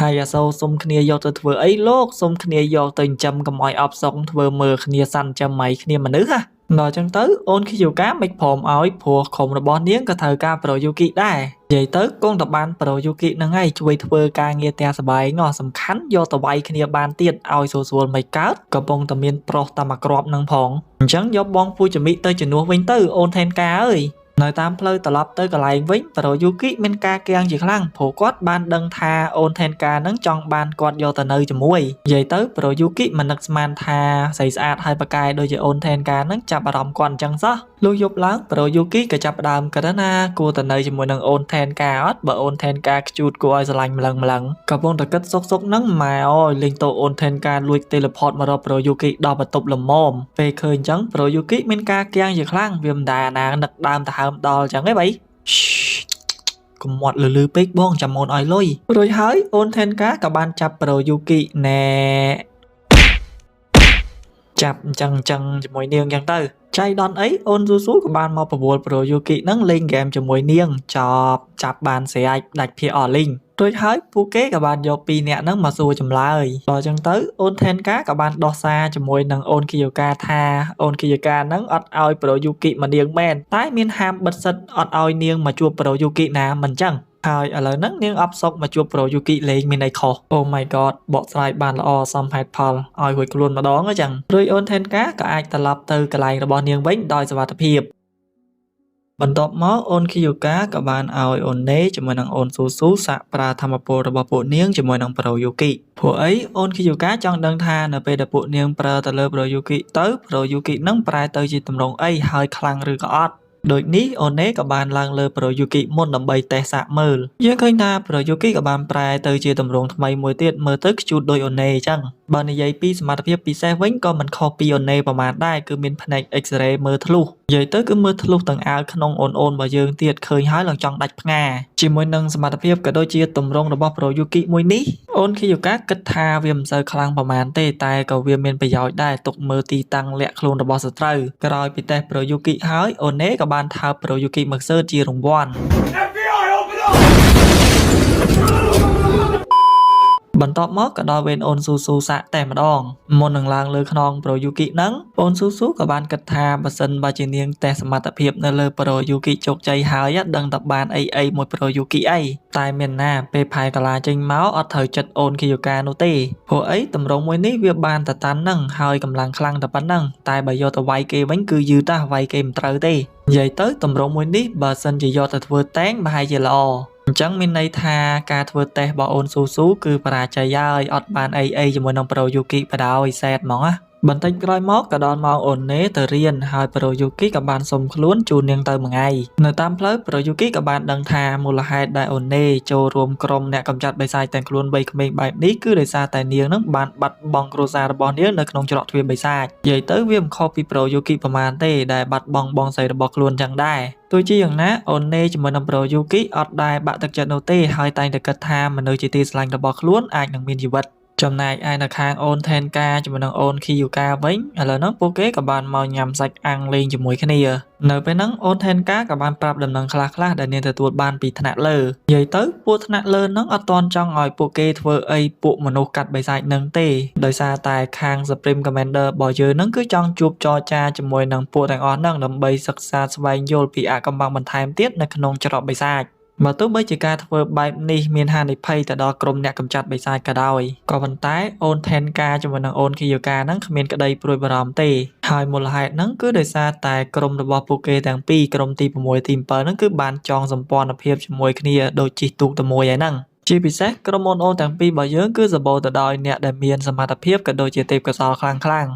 ហើយអាសូរសុំគ្នាយកទៅធ្វើអីលោកសុំគ្នាយកទៅចិញ្ចឹមកុំឲ្យអបសុកធ្វើមើលគ្នាសាន់ចាំម៉ៃគ្នាមនុស្សហ่ะដល់អញ្ចឹងទៅអូន Kiyuka មិនព្រមឲ្យព្រោះក្រុមរបស់នាងក៏ត្រូវការ Pro Yuki ដែរនិយាយទៅគង់តែបាន Pro Yuki ហ្នឹងឯងជួយធ្វើការងារផ្ទះសបាយងសំខាន់យកទៅវាយគ្នាបានទៀតឲ្យស្រួលមិនកើតកំពុងតែមានប្រុសតែមួយគ្រាប់ហ្នឹងផងអញ្ចឹងយកបងពូចមីទៅជំនួសវិញទៅអូន Tenka អើយនៅតាមផ្លូវត្រឡប់ទៅកន្លែងវិញ Pro Yuki មានការគាំងជាខ្លាំងព្រោះគាត់បានដឹងថាអូន Tenka នឹងចង់បានគាត់យកទៅនៅជាមួយនិយាយទៅ Pro Yuki មិននឹកស្មានថាស្រីស្អាតហើយប៉ាកែដូចជាអូន Tenka នឹងចាប់អារម្មណ៍គាត់អញ្ចឹងសោះលុះយប់ឡើង Pro Yuki ក៏ចាប់ផ្ដើមគិតថាគួរទៅនៅជាមួយនឹងអូន Tenka អត់បើអូន Tenka ខ្ជូតគួរឲ្យស្រឡាញ់ម្លឹងកំពុងតែគិតសុកហ្នឹងម៉ែអើយលេងតោអូន Tenka លួច teleport មករក Pro Yuki ដល់បន្ទប់លំមពេលឃើញអញ្ចឹង Pro Yuki មានការគាំងជាខ្លាំងវាមិនដែលណានឹកដើមទៅហើមដល់អញ្ចឹងទេបីកុំមាត់លឺពេកបងចាំអូនឲ្យលុយរួចហើយអូន Tenka ក៏បានចាប់ Pro Yuki ណែចាប់អញ្ចឹងជាមួយនាងអញ្ចឹងទៅចៃដន្យអីអូនស៊ូក៏បានមកប្រមូល Pro Yuki ហ្នឹងលេងហ្គេមជាមួយនាងចាប់បានស្រេចដាច់ភាគអស់លីង រួចហើយពួកគេក៏បានយក2នាក់ហ្នឹងមកសួរចម្លើយដល់ចឹងទៅអូនថេនកាក៏បានដោះសារជាមួយនឹងអូនគីយ៉ូកាថាអូនគីយ៉ូកាហ្នឹងអត់ឲ្យប្រូយូគីមកនាងមែនតែមានហាមបិទសិទ្ធអត់ឲ្យនាងមកជួបប្រូយូគីណាមិនចឹងហើយឥឡូវហ្នឹងនាងអបសុកមកជួបប្រូយូគីលេងមានអីខុស Oh my god បកស្រាយបានល្អសមហេតុផលឲ្យរួចខ្លួនម្ដងអញ្ចឹងរួចអូនថេនកាក៏អាចត្រឡប់ទៅកន្លែងរបស់នាងវិញដោយសុវត្ថិភាពបន្ទាប់មកអូនគីយ៉ូកាក៏បានឲ្យអូនណេជាមួយនឹងអូនស៊ូស៊ូសាកប្រើធម្មពលរបស់ពួកនាងជាមួយនឹងប្រូយូគីព្រោះអីអូនគីយ៉ូកាចង់ដឹងថានៅពេលដែលពួកនាងប្រើទៅលើប្រូយូគីទៅប្រូយូគីនឹងប្រែទៅជាទម្រង់អីហើយខ្លាំងឬក៏អត់ដូចនេះអូនណេក៏បានឡើងលើប្រូយូគីមុនដើម្បីតេស្តសាកមើលយើងឃើញថាប្រូយូគីក៏បានប្រែទៅជាទម្រង់ថ្មីមួយទៀតមើលទៅខ្ជូតដូចអូនណេអញ្ចឹងបើនិយាយពីសមត្ថភាពពិសេសវិញក៏មិនខុសពីអូនណេប្រហែលដែរគឺមានភ្នែក X-ray មើលធ្លុះនិយាយទៅគឺមើលធ្លុះទាំងអាវក្នុងអូនរបស់យើងទៀតឃើញហើយឡើងចង់ដាច់ផ្ងាជាមួយនឹងសមត្ថភាពក៏ដូចជាទម្រង់របស់ប្រូយូគីមួយនេះអូនគីយ៉ូកាគិតថាវាមិនសូវខ្លាំងប្រហែលទេតែក៏វាមានប្រយោជន៍ដែរទុកមើលទីតាំងលាក់ខ្លួនរបស់សត្រូវក្រោយពីតេស្តប្រូយូគីហើយអូនណេក៏បានថើបប្រូយូគីមកសើជារង្វាន់បន្ទាប់មកក៏ដល់វេនអូនស៊ូស៊ូសាក់តែម្ដងមុននឹងឡើងលើខ្នងប្រូយូគីហ្នឹងអូនស៊ូស៊ូក៏បានគិតថាបើសិនបើជានាងតេស្តសមត្ថភាពនៅលើប្រូយូគីជោគជ័យហើយដឹងតែបានអីមួយប្រូយូគីអីតែមានណាពេលផែកាឡាចេញមកអត់ត្រូវចិត្តអូនគីយ៉ូកានោះទេព្រោះអីតម្រងមួយនេះវាបានតែតាន់ហ្នឹងហើយកម្លាំងខ្លាំងតែប៉ុណ្ណឹងតែបើយកទៅវាយគេវិញគឺយឺតវាយគេមិនត្រូវទេនិយាយទៅតម្រងមួយនេះបើសិនជាយកទៅធ្វើតែងប្រហែលជាល្អអញ្ចឹងមានន័យថាការធ្វើតេស្តរបស់អូនស៊ូស៊ូគឺបរាជ័យហើយអត់បានអីជាមួយនឹងប្រូយូគីបដ ாய் សែតហ្មងណាបន្តិចក្រោយមកក៏ដល់ម៉ោងអូនណេទៅរៀនហើយប្រូយូគីក៏បានសុំខ្លួនជូននាងទៅមួយថ្ងៃនៅតាមផ្លូវប្រូយូគីក៏បានដឹងថាមូលហេតុដែលអូនណេចូលរួមក្រុមអ្នកកម្ចាត់បិសាចទាំងខ្លួន3ក្មេងបែបនេះគឺដោយសារតែនាងនឹងបានបាត់បង់គ្រួសាររបស់នាងនៅក្នុងច្រកទ្វារបិសាចនិយាយទៅវាមិនខុសពីប្រូយូគីប្រហែលទេដែលបាត់បង់បងស្រីរបស់ខ្លួនចឹងដែរទោះជាយ៉ាងណាអូនណេជាមួយនឹងប្រូយូគីអត់ដែលបាក់ទឹកចិត្តនោះទេហើយតែងតែគិតថាមនុស្សជាទីស្រឡាញ់របស់ខ្លួនអាចនឹងមានជីវិតចំណែកឯនៅខាងអូនថេនកាជាមួយនឹងអូនគីយ៉ូកាវិញឥឡូវហ្នឹងពួកគេក៏បានមកញ៉ាំសាច់អាំងលេងជាមួយគ្នានៅពេលហ្នឹងអូនថេនកាក៏បានប្រាប់ដំណឹងខ្លះៗដែលនាងទទួលបានពីថ្នាក់លើនិយាយទៅពួកថ្នាក់លើហ្នឹងអត់ទាន់ចង់ឲ្យពួកគេធ្វើអីពួកមនុស្សកាត់បិសាចហ្នឹងទេដោយសារតែខាង Supreme Commander របស់យើងហ្នឹងគឺចង់ជួបចរចាជាមួយនឹងពួកទាំងអស់ហ្នឹងដើម្បីសិក្សាស្វែងយល់ពីអាកំបាំងបន្ថែមទៀតនៅក្នុងច្រកបិសាចបើទោះបីជាការធ្វើបែបនេះមានហានិភ័យទៅដល់ក្រុមអ្នកកម្ចាត់បិសាចក៏ដោយក៏ប៉ុន្តែអូនថេនកាជាមួយនឹងអូនគីយ៉ូកាហ្នឹងគ្មានក្តីព្រួយបារម្ភទេហើយមូលហេតុហ្នឹងគឺដោយសារតែក្រុមរបស់ពួកគេទាំងពីរក្រុមទី6ទី7ហ្នឹងគឺបានចងសម្ព័ន្ធភាពជាមួយគ្នាដូចជិះទូកតែមួយឯហ្នឹងជាពិសេសក្រុមអូនទាំងពីររបស់យើងគឺសម្បូរទៅដោយអ្នកដែលមានសមត្ថភាពក៏ដូចជាទេពកោសល្យខ្លាំង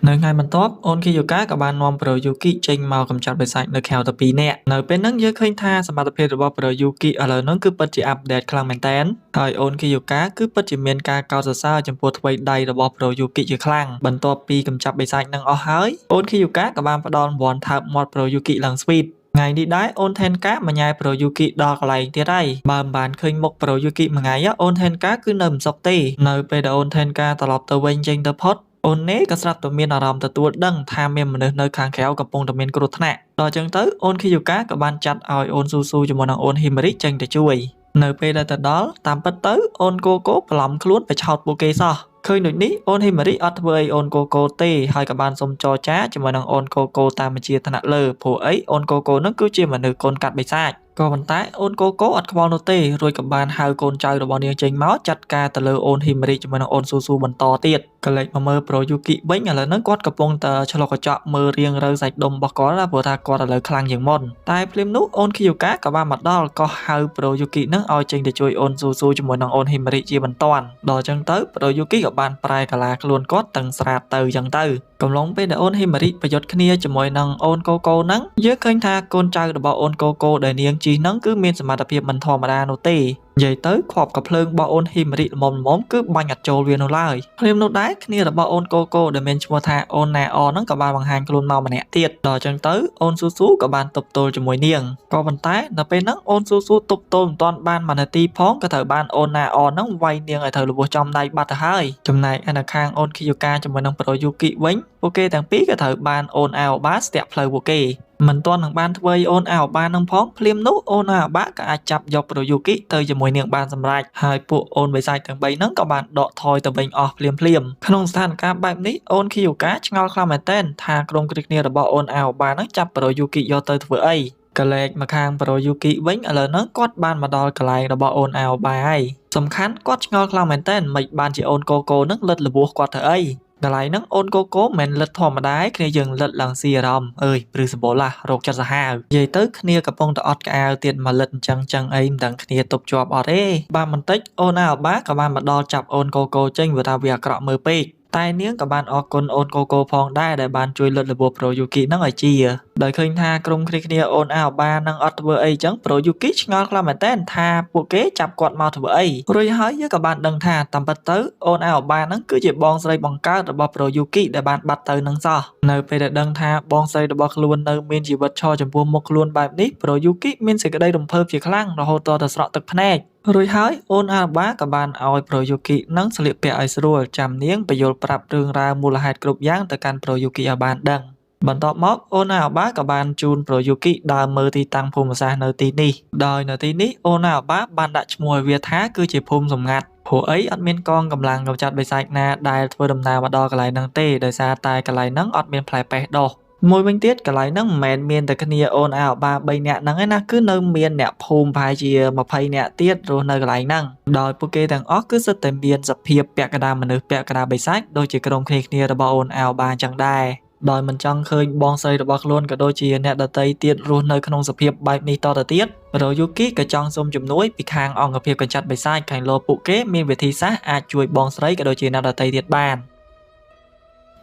នៅថ្ងៃបន្ទាប់អូនគីយ៉ូកាក៏បាននាំប្រូយូគីចេញមកកម្ចាត់បិសាចនៅខែទៅ2នាក់នៅពេលហ្នឹងយើងឃើញថាសមត្ថភាពរបស់ប្រូយូគីឥឡូវហ្នឹងគឺពិតជាអាប់ដេតខ្លាំងមែនតើហើយអូនគីយ៉ូកាគឺពិតជាមានការកោតសរសើរចំពោះថ្វីដៃរបស់ប្រូយូគីជាខ្លាំងបន្ទាប់ពីកម្ចាត់បិសាចហ្នឹងអស់ហើយអូនគីយ៉ូកាក៏បានផ្ដល់រង្វាន់ថើបមាត់ប្រូយូគីឡើងស្វីតថ្ងៃនេះដែរអូនថេនកាមកញ៉ែប្រូយូគីដល់កន្លែងទៀតហើយបើមិនបានឃើញមុខប្រូយូគីមួយថ្ងៃអូនថេនកាគឺនៅមិនសុខទេនៅពេលដែលអូនថេនកាត្រឡប់ទៅវិញចេញទៅផុតអូនណេក៏ស្រាប់តែមានអារម្មណ៍ទទួលដឹងថាមានមនុស្សនៅខាងក្រៅកំពុងតែមានគ្រោះថ្នាក់ដល់ចឹងទៅអូនគីយ៉ូកាក៏បានចាត់ឲ្យអូនស៊ូស៊ូជាមួយនឹងអូនហ៊ីមេរិចេញទៅជួយនៅពេលដែលទៅដល់តាមពិតទៅអូនកូកូប្រឡំខ្លួនបិឆោតពួកគេសោះឃើញដូចនេះអូនហ៊ីមេរិអត់ធ្វើអីអូនកូកូទេហើយក៏បានសុំចរចាជាមួយនឹងអូនកូកូតាមបញ្ជាថ្នាក់លើព្រោះអីអូនកូកូនឹងគឺជាមនុស្សកូនកាត់បិសាចក៏ប៉ុន្តែអូនកូកូអត់ខ្វល់នោះទេរួចក៏បានហៅកូនចៅរបស់នាងចេញមកចាត់ការទៅលើអូនហ៊ីមេរិជាមួយនឹងអូនស៊ូស៊ូបន្តទៀតក៏លេចមកមើលប្រូយូគីវិញឥឡូវហ្នឹងគាត់កំពុងតែឆ្លុះកញ្ចក់មើលរៀងរើសាច់ដុំរបស់គាត់ព្រោះថាគាត់ឥឡូវខ្លាំងជាងមុនតែភ្លាមនោះអូនគីយ៉ូកាក៏បានមកដល់ក៏ហៅប្រូយូគីហ្នឹងឲ្យចេញទៅជួយអូនស៊ូស៊ូជាមួយនឹងអូនហ៊ីមេរិជាបន្ទាន់ដល់ចឹងទៅប្រូយូគីក៏បានប្រែកាឡាខ្លួនគាត់ទាំងស្រាតទៅចឹងទៅកំឡុងពេលដែលអូនហ៊ីមេរិប្រយុទ្ធគ្នាជាមួយនឹងអូនកូកូហ្នឹងយើងឃើញថាកូនចៅរបស់អូនកូកូដែលនាងជីហ្នឹងគឺមានសមត្ថភាពមិនធម្មតានោះទេនិយាយទៅខប់កាភ្លើងរបស់អូនហ៊ីមេរិល្មមគឺបាញ់អត់ចូលវានោះឡើយព្រាមនោះដែរគ្នារបស់អូនកូកូដែលមានឈ្មោះថាអូនណាអហ្នឹងក៏បានបង្ហាញខ្លួនមកម្នាក់ទៀតដល់ចឹងទៅអូនស៊ូស៊ូក៏បានទប់ទល់ជាមួយនាងក៏ប៉ុន្តែនៅពេលហ្នឹងអូនស៊ូស៊ូទប់ទល់មិនទាន់បានមួយនាទីផងក៏ត្រូវបានអូនណាអហ្នឹងវាយនាងឲ្យត្រូវលបោះចំដៃបាត់ទៅហើយចំណែកឯនៅខាងអូនគីយ៉ូកាជាមួយនឹងប្រូយូគីវិញពួកគេទាំងពីរក៏ត្រូវបានអូនអាអូបាស្ទាក់ផ្លូវពួកគេ មិនទាន់នឹងបានធ្វើអូនអាវបាននឹងផងភ្លាមនោះអូនអាវបាក៏អាចចាប់យកប្រូយូគីទៅជាមួយនាងបានសម្រេចហើយពួកអូនបិសាចទាំង3ហ្នឹងក៏បានដកថយទៅវិញអស់ភ្លាមក្នុងស្ថានភាពបែបនេះអូនខីយូកាឆ្ងល់ខ្លាំងមែនទែនថាក្រុមគ្រីគ្នារបស់អូនអាវបាហ្នឹងចាប់ប្រូយូគីយកទៅធ្វើអីកលែកមកខាងប្រូយូគីវិញឥឡូវហ្នឹងគាត់បានមកដល់កន្លែងរបស់អូនអាវបាហើយសំខាន់គាត់ឆ្ងល់ខ្លាំងមែនទែនមិនបានជាអូនកូកូហ្នឹងលិតលបួសគាត់ធ្វើអីកន្លែងហ្នឹងអូនកូកូមិនលិតធម្មតាឯគ្នាយើងលិតឡើងស៊ីអារម្មណ៍អើយព្រឺសម្បូរឡារោគចិត្តសាហាវនិយាយទៅគ្នាកំពុងតែអត់ក្អៅទៀតមកលិតអញ្ចឹងអីមិនដឹងគ្នាទប់ជាប់អត់ទេបានបន្តិចអូនអាបាក៏បានមកដល់ចាប់អូនកូកូចេញវាថាវាអាក្រក់មើលពេកតែនាងក៏បានអរគុណអូនកូកូផងដែរដែលបានជួយលុតលបួសប្រូយូគីហ្នឹងឲ្យជាដោយឃើញថាក្រុមគ្នាអូនអាបានឹងអត់ធ្វើអីចឹងប្រូយូគីឆ្ងល់ខ្លាំងមែនតើថាពួកគេចាប់គាត់មកធ្វើអីរួចហើយយើងក៏បានដឹងថាតាមពិតទៅអូនអាបាហ្នឹងគឺជាបងស្រីបង្កើតរបស់ប្រូយូគីដែលបានបាត់ទៅនឹងសោះនៅពេលដែលដឹងថាបងស្រីរបស់ខ្លួននៅមានជីវិតឈរចំពោះមុខខ្លួនបែបនេះប្រូយូគីមានសេចក្តីរំភើបជាខ្លាំងរហូតដល់ស្រក់ទឹកភ្នែករួចហើយអូនអាបាក៏បានឲ្យប្រូយូគីនឹងស្លៀកពាក់ឲ្យស្រួលចាំនាងបញ្យល់ប្រាប់រឿងរ៉ាវមូលហេតុគ្រប់យ៉ាងទៅកាន់ប្រូយូគីឲ្យបានដឹងបន្ទាប់មកអូនអាបាក៏បានជូនប្រូយូគីដើរមើលទីតាំងភូមិសាស្ត្រនៅទីនេះដោយនៅទីនេះអូនអាបាបានដាក់ឈ្មោះឲ្យវាថាគឺជាភូមិសម្ងាត់ព្រោះអីអត់មានកងកម្លាំងកម្ចាត់បិសាចណាដែលធ្វើដំណើរមកដល់កន្លែងហ្នឹងទេដោយសារតែកន្លែងហ្នឹងអត់មានផ្លែប៉េះដោះមួយវិញទៀតកន្លែងហ្នឹងមិនមែនមានតែគ្នាអូនអាបា3នាក់ហ្នឹងឯណាគឺនៅមានអ្នកភូមិប្រហែលជា20នាក់ទៀតរស់នៅកន្លែងហ្នឹងដោយពួកគេទាំងអស់គឺសុទ្ធតែមានសភាពពាក់កណ្ដាលមនុស្សពាក់កណ្ដាលបិសាចដូចជាក្រុមគ្នារបស់អូនអាបាអញ្ចឹងដែរដោយមិនចង់ឃើញបងស្រីរបស់ខ្លួនក៏ដូចជាអ្នកដទៃទៀតរស់នៅក្នុងសភាពបែបនេះតទៅទៀតប្រូយូគីក៏ចង់សុំជំនួយពីខាងអង្គភាពកញ្ចាត់បិសាចខាងលោពួកគេមានវិធីសាស្ត្រអាចជួយបងស្រីក៏ដូចជាអ្នកដទៃទៀតបាន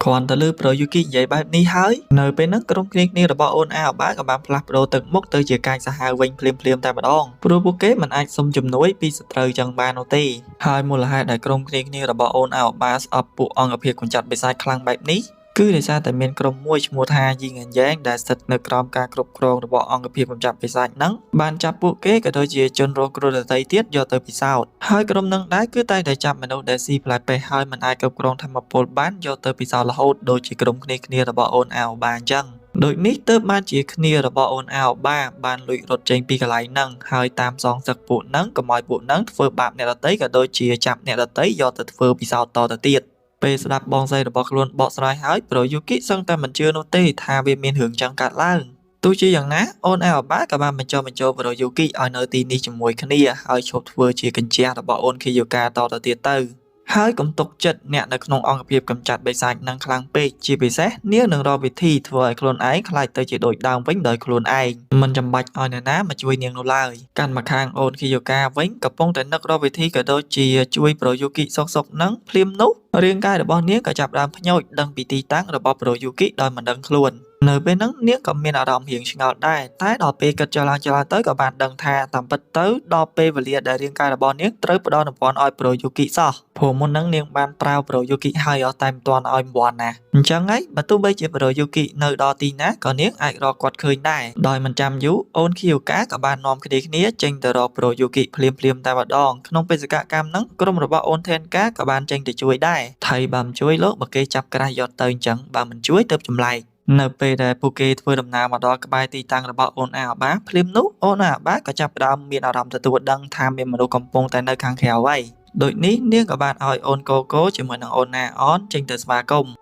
គ្រាន់តែលើប្រូយូគីនិយាយបែបនេះហើយនៅពេលហ្នឹងក្រុមគ្នារបស់អូនអាបាក៏បានផ្លាស់ប្ដូរទឹកមុខទៅជាកាយសាហាវវិញភ្លាមតែម្ដងព្រោះពួកគេមិនអាចសុំជំនួយពីសត្រូវចឹងបាននោះទេហើយមូលហេតុដែលក្រុមគ្នារបស់អូនអាបាស្អប់ពួកអង្គភាពកញ្ចាត់បិសាចខ្លាំងបែបនេះគឺដោយសារតែមានក្រុមមួយឈ្មោះថាយីងអញ្ញែងដែលស្ថិតនៅក្រោមការគ្រប់គ្រងរបស់អង្គភាពកម្ចាត់បិសាចហ្នឹងបានចាប់ពួកគេក៏ដូចជាជនរងគ្រោះដទៃទៀតយកទៅពិសោធន៍ហើយក្រុមនឹងដែរគឺតែងតែចាប់មនុស្សដែលស៊ីផ្លែពេះហើយមិនអាចគ្រប់គ្រងធម្មពលបានយកទៅពិសោធន៍រហូតដូចជាក្រុមគ្នារបស់អូនអាវបាអញ្ចឹងដូចនេះទើបបានជាគ្នារបស់អូនអាវបាបានលួចរត់ចេញពីកន្លែងហ្នឹងហើយតាមសងសឹកពួកហ្នឹងកុំឲ្យពួកហ្នឹងធ្វើបាបអ្នកដទៃក៏ដូចជាចាប់អ្នកដទៃយកទៅធ្វើពិសោធន៍តទៅទៀតពេលស្ដាប់បងស្រីរបស់ខ្លួនបកស្រាយហើយប្រូយូគីសឹងតែមិនជឿនោះទេថាវាមានរឿងចឹងកើតឡើងទោះជាយ៉ាងណាអូនអាបាក៏បានបញ្ចុះបញ្ចូលប្រូយូគីឲ្យនៅទីនេះជាមួយគ្នាហើយឈប់ធ្វើជាកញ្ចះរបស់អូនខីយូកាតទៅទៀតទៅហើយកុំទុកចិត្តអ្នកនៅក្នុងអង្គភាពកម្ចាត់បិសាចនឹងខ្លាំងពេកជាពិសេសនាងនឹងរកវិធីធ្វើឲ្យខ្លួនឯងខ្លាចទៅជាដូចដើមវិញដោយខ្លួនឯងមិនចាំបាច់ឲ្យអ្នកណាមកជួយនាងនោះឡើយកាន់មកខាងអូនខីយូកាវិញកំពុងតែនឹករកវិធីក៏ដូចជាជួយប្រូយូគីសុកនឹងភ្លាមនោះរាងកាយរបស់នាងក៏ចាប់ផ្ដើមភ្ញោចដឹងពីទីតាំងរបស់ប្រូយូគីដោយមិនដឹងខ្លួននៅពេលហ្នឹងនាងក៏មានអារម្មណ៍រៀងឆ្ងល់ដែរតែដល់ពេលគិតចុះឡើងទៅក៏បានដឹងថាតាមពិតទៅដល់ពេលវេលាដែលរាងកាយរបស់នាងត្រូវផ្ដល់នំព័ន្ធឲ្យប្រូយូគីសោះព្រោះមុនហ្នឹងនាងបានប្រើប្រូយូគីហើយអត់តែមិនទាន់ឲ្យនំព័ន្ធណាអញ្ចឹងហើយបើទោះបីជាប្រូយូគីនៅដល់ទីណាក៏នាងអាចរកគាត់ឃើញដែរដោយមិនចាំយូរអូនខីយូកាក៏បាននាំគ្នាចេញទៅរកប្រូយូគីភ្លាមតែម្ដងក្នុងបេសកកម្មហ្នឹងក្រុមរបស់អូនថេនកាក៏បានចេញទៅជួយដែរថៃបើមិនជួយលោកបើគេចាប់ក្រាស់យកទៅអញ្ចឹងបើមិនជួយទៅចម្លែកនៅពេលដែលពួកគេធ្វើដំណើរមកដល់ក្បែរទីតាំងរបស់អូនអាបាភ្លាមនោះអូនអាបាក៏ចាប់ផ្ដើមមានអារម្មណ៍ទទួលដឹងថាមានមនុស្សកំពុងតែនៅខាងក្រៅហើយដូចនេះនាងក៏បានឲ្យអូនកូកូជាមួយនឹងអូនណាអនចេញទៅស្វាគមន៍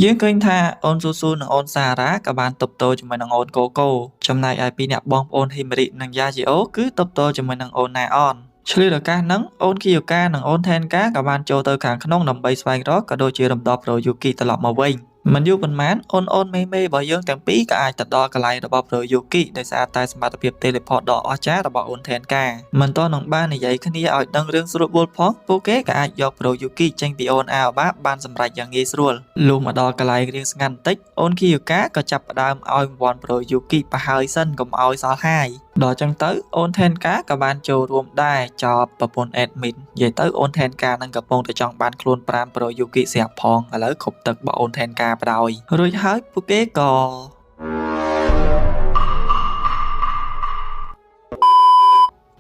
យើងឃើញថាអូនស៊ូស៊ូនិងអូនសារ៉ាក៏បានតបតោជាមួយនឹងអូនកូកូចំណែកឯពីរអ្នកបងប្អូនហ៊ីមរីនិងយ៉ាជីអូគឺតបតោជាមួយនឹងអូនណាអនឆ្លៀតឱកាសហ្នឹងអូនគីយូកានិងអូនថេនកាក៏បានចូលទៅខាងក្នុងដើម្បីស្វែងរកក៏ដូចជារំដោះប្រូយូគីត្រឡប់មកវិញមិនយូរប៉ុន្មានអូនមេរបស់យើងទាំងពីរក៏អាចទៅដល់កន្លែងរបស់ប្រូយូគីដោយសារតែសមត្ថភាព teleport ដ៏អស្ចារ្យរបស់អូនថេនកាមិនទាន់នឹងបាននិយាយគ្នាឲ្យដឹងរឿងស្រួលបួលផងពួកគេក៏អាចយកប្រូយូគីចេញពីអូនអាបាបានសម្រេចយ៉ាងងាយស្រួលលុះមកដល់កន្លែងរៀងស្ងាត់បន្តិចអូនគីយូកាក៏ចាប់ផ្ដើមឲ្យវ៉ាន់ប្រូយូគីប្រហើយសិនកុំឲ្យសល់ហាយដល់ចឹងទៅអូនថេនកាក៏បានចូលរួមដែរចោលប្រពន្ធ admin និយាយទៅអូនថេនកានឹងកំពុងតែចង់បានខ្លួន5ប្រូយូគីស្រាប់ផងឥឡូវគ្រប់ទឹករបស់អូនថេនកាបដ រួចហើយពួកគេក៏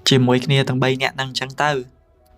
ជាមួយគ្នាទាំង3នាក់ហ្នឹងអញ្ចឹងទៅ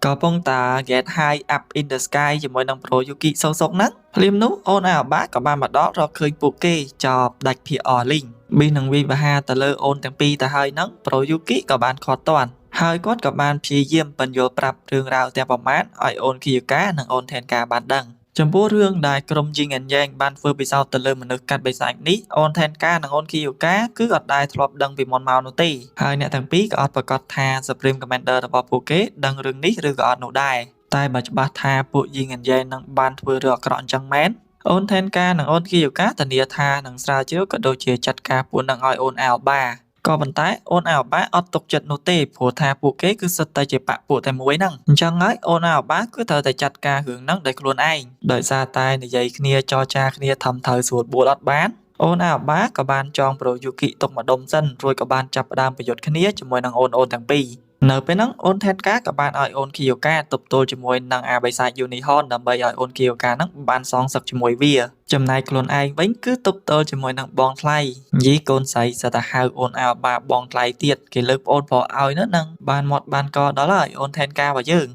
ក៏ពងតា get high up in the sky ជាមួយនឹង Pro Yuki សុកហ្នឹងភ្លាមនោះអូនអាបាក៏បានមកដល់រកឃើញពួកគេចប់ដាច់ភាគអលីងប៊ីនឹងវិបហាទៅលើអូនទាំងពីរទៅហើយហ្នឹង Pro Yuki ក៏បានខត់តាន់ហើយគាត់ក៏បានព្យាយាមបញ្យល់ប្រាប់រឿងរ៉ាវទាំងប្រមាណឲ្យអូន Kiyuka និងអូន Tenka បានដឹងចំពោះរឿងដែលក្រុម Yin and Yang បានធ្វើពិសោធន៍ទៅលើមនុស្សកាត់បិសាចនេះអូន Tenka និងអូន Kiyuka គឺអត់ដែលធ្លាប់ដឹងពីមុនមកនោះទេហើយអ្នកទាំងពីរក៏អត់ប្រកាសថា Supreme Commander របស់ពួកគេដឹងរឿងនេះឬក៏អត់នោះដែរតែបើច្បាស់ថាពួក Yin and Yang នឹងបានធ្វើរឿងអាក្រក់អញ្ចឹងមែនអូន Tenka និងអូន Kiyuka ធានាថានឹងស្រាវជ្រាវក៏ដូចជាចាត់ការពួកនឹងឲ្យអូន Aobaក៏ប៉ុន្តែអូន Aoba អត់ទុកចិត្តនោះទេព្រោះថាពួកគេគឺសុទ្ធតែជាបកពួកតែមួយហ្នឹងអញ្ចឹងហើយអូន Aoba គឺត្រូវតែចាត់ការរឿងហ្នឹងដោយខ្លួនឯងដោយសារតែនិយាយគ្នាចរចាគ្នាធំធៅស្រួលបួលអត់បានអូន Aoba ក៏បានចង Pro Yuki ទុកមកដុំសិនរួចក៏បានចាប់ផ្ដើមប្រយុទ្ធគ្នាជាមួយនឹងអូនទាំងពីរនៅពេលហ្នឹងអូន Tenka ក៏បានឲ្យអូន Kiyuka ទប់ទល់ជាមួយនឹងអាបិសាច Unihorn ដើម្បីឲ្យអូន Kiyuka ហ្នឹងបានសងសឹកជាមួយវាចំណែកខ្លួនឯងវិញគឺទប់ទល់ជាមួយនឹងបងថ្លៃយីកូនស្រីសិតតែហៅអូន Aoba បងថ្លៃទៀតគេលើកប្អូនប្រុសឲ្យហ្នឹងបានមាត់បានកដល់ហើយអូន Tenka របស់យើង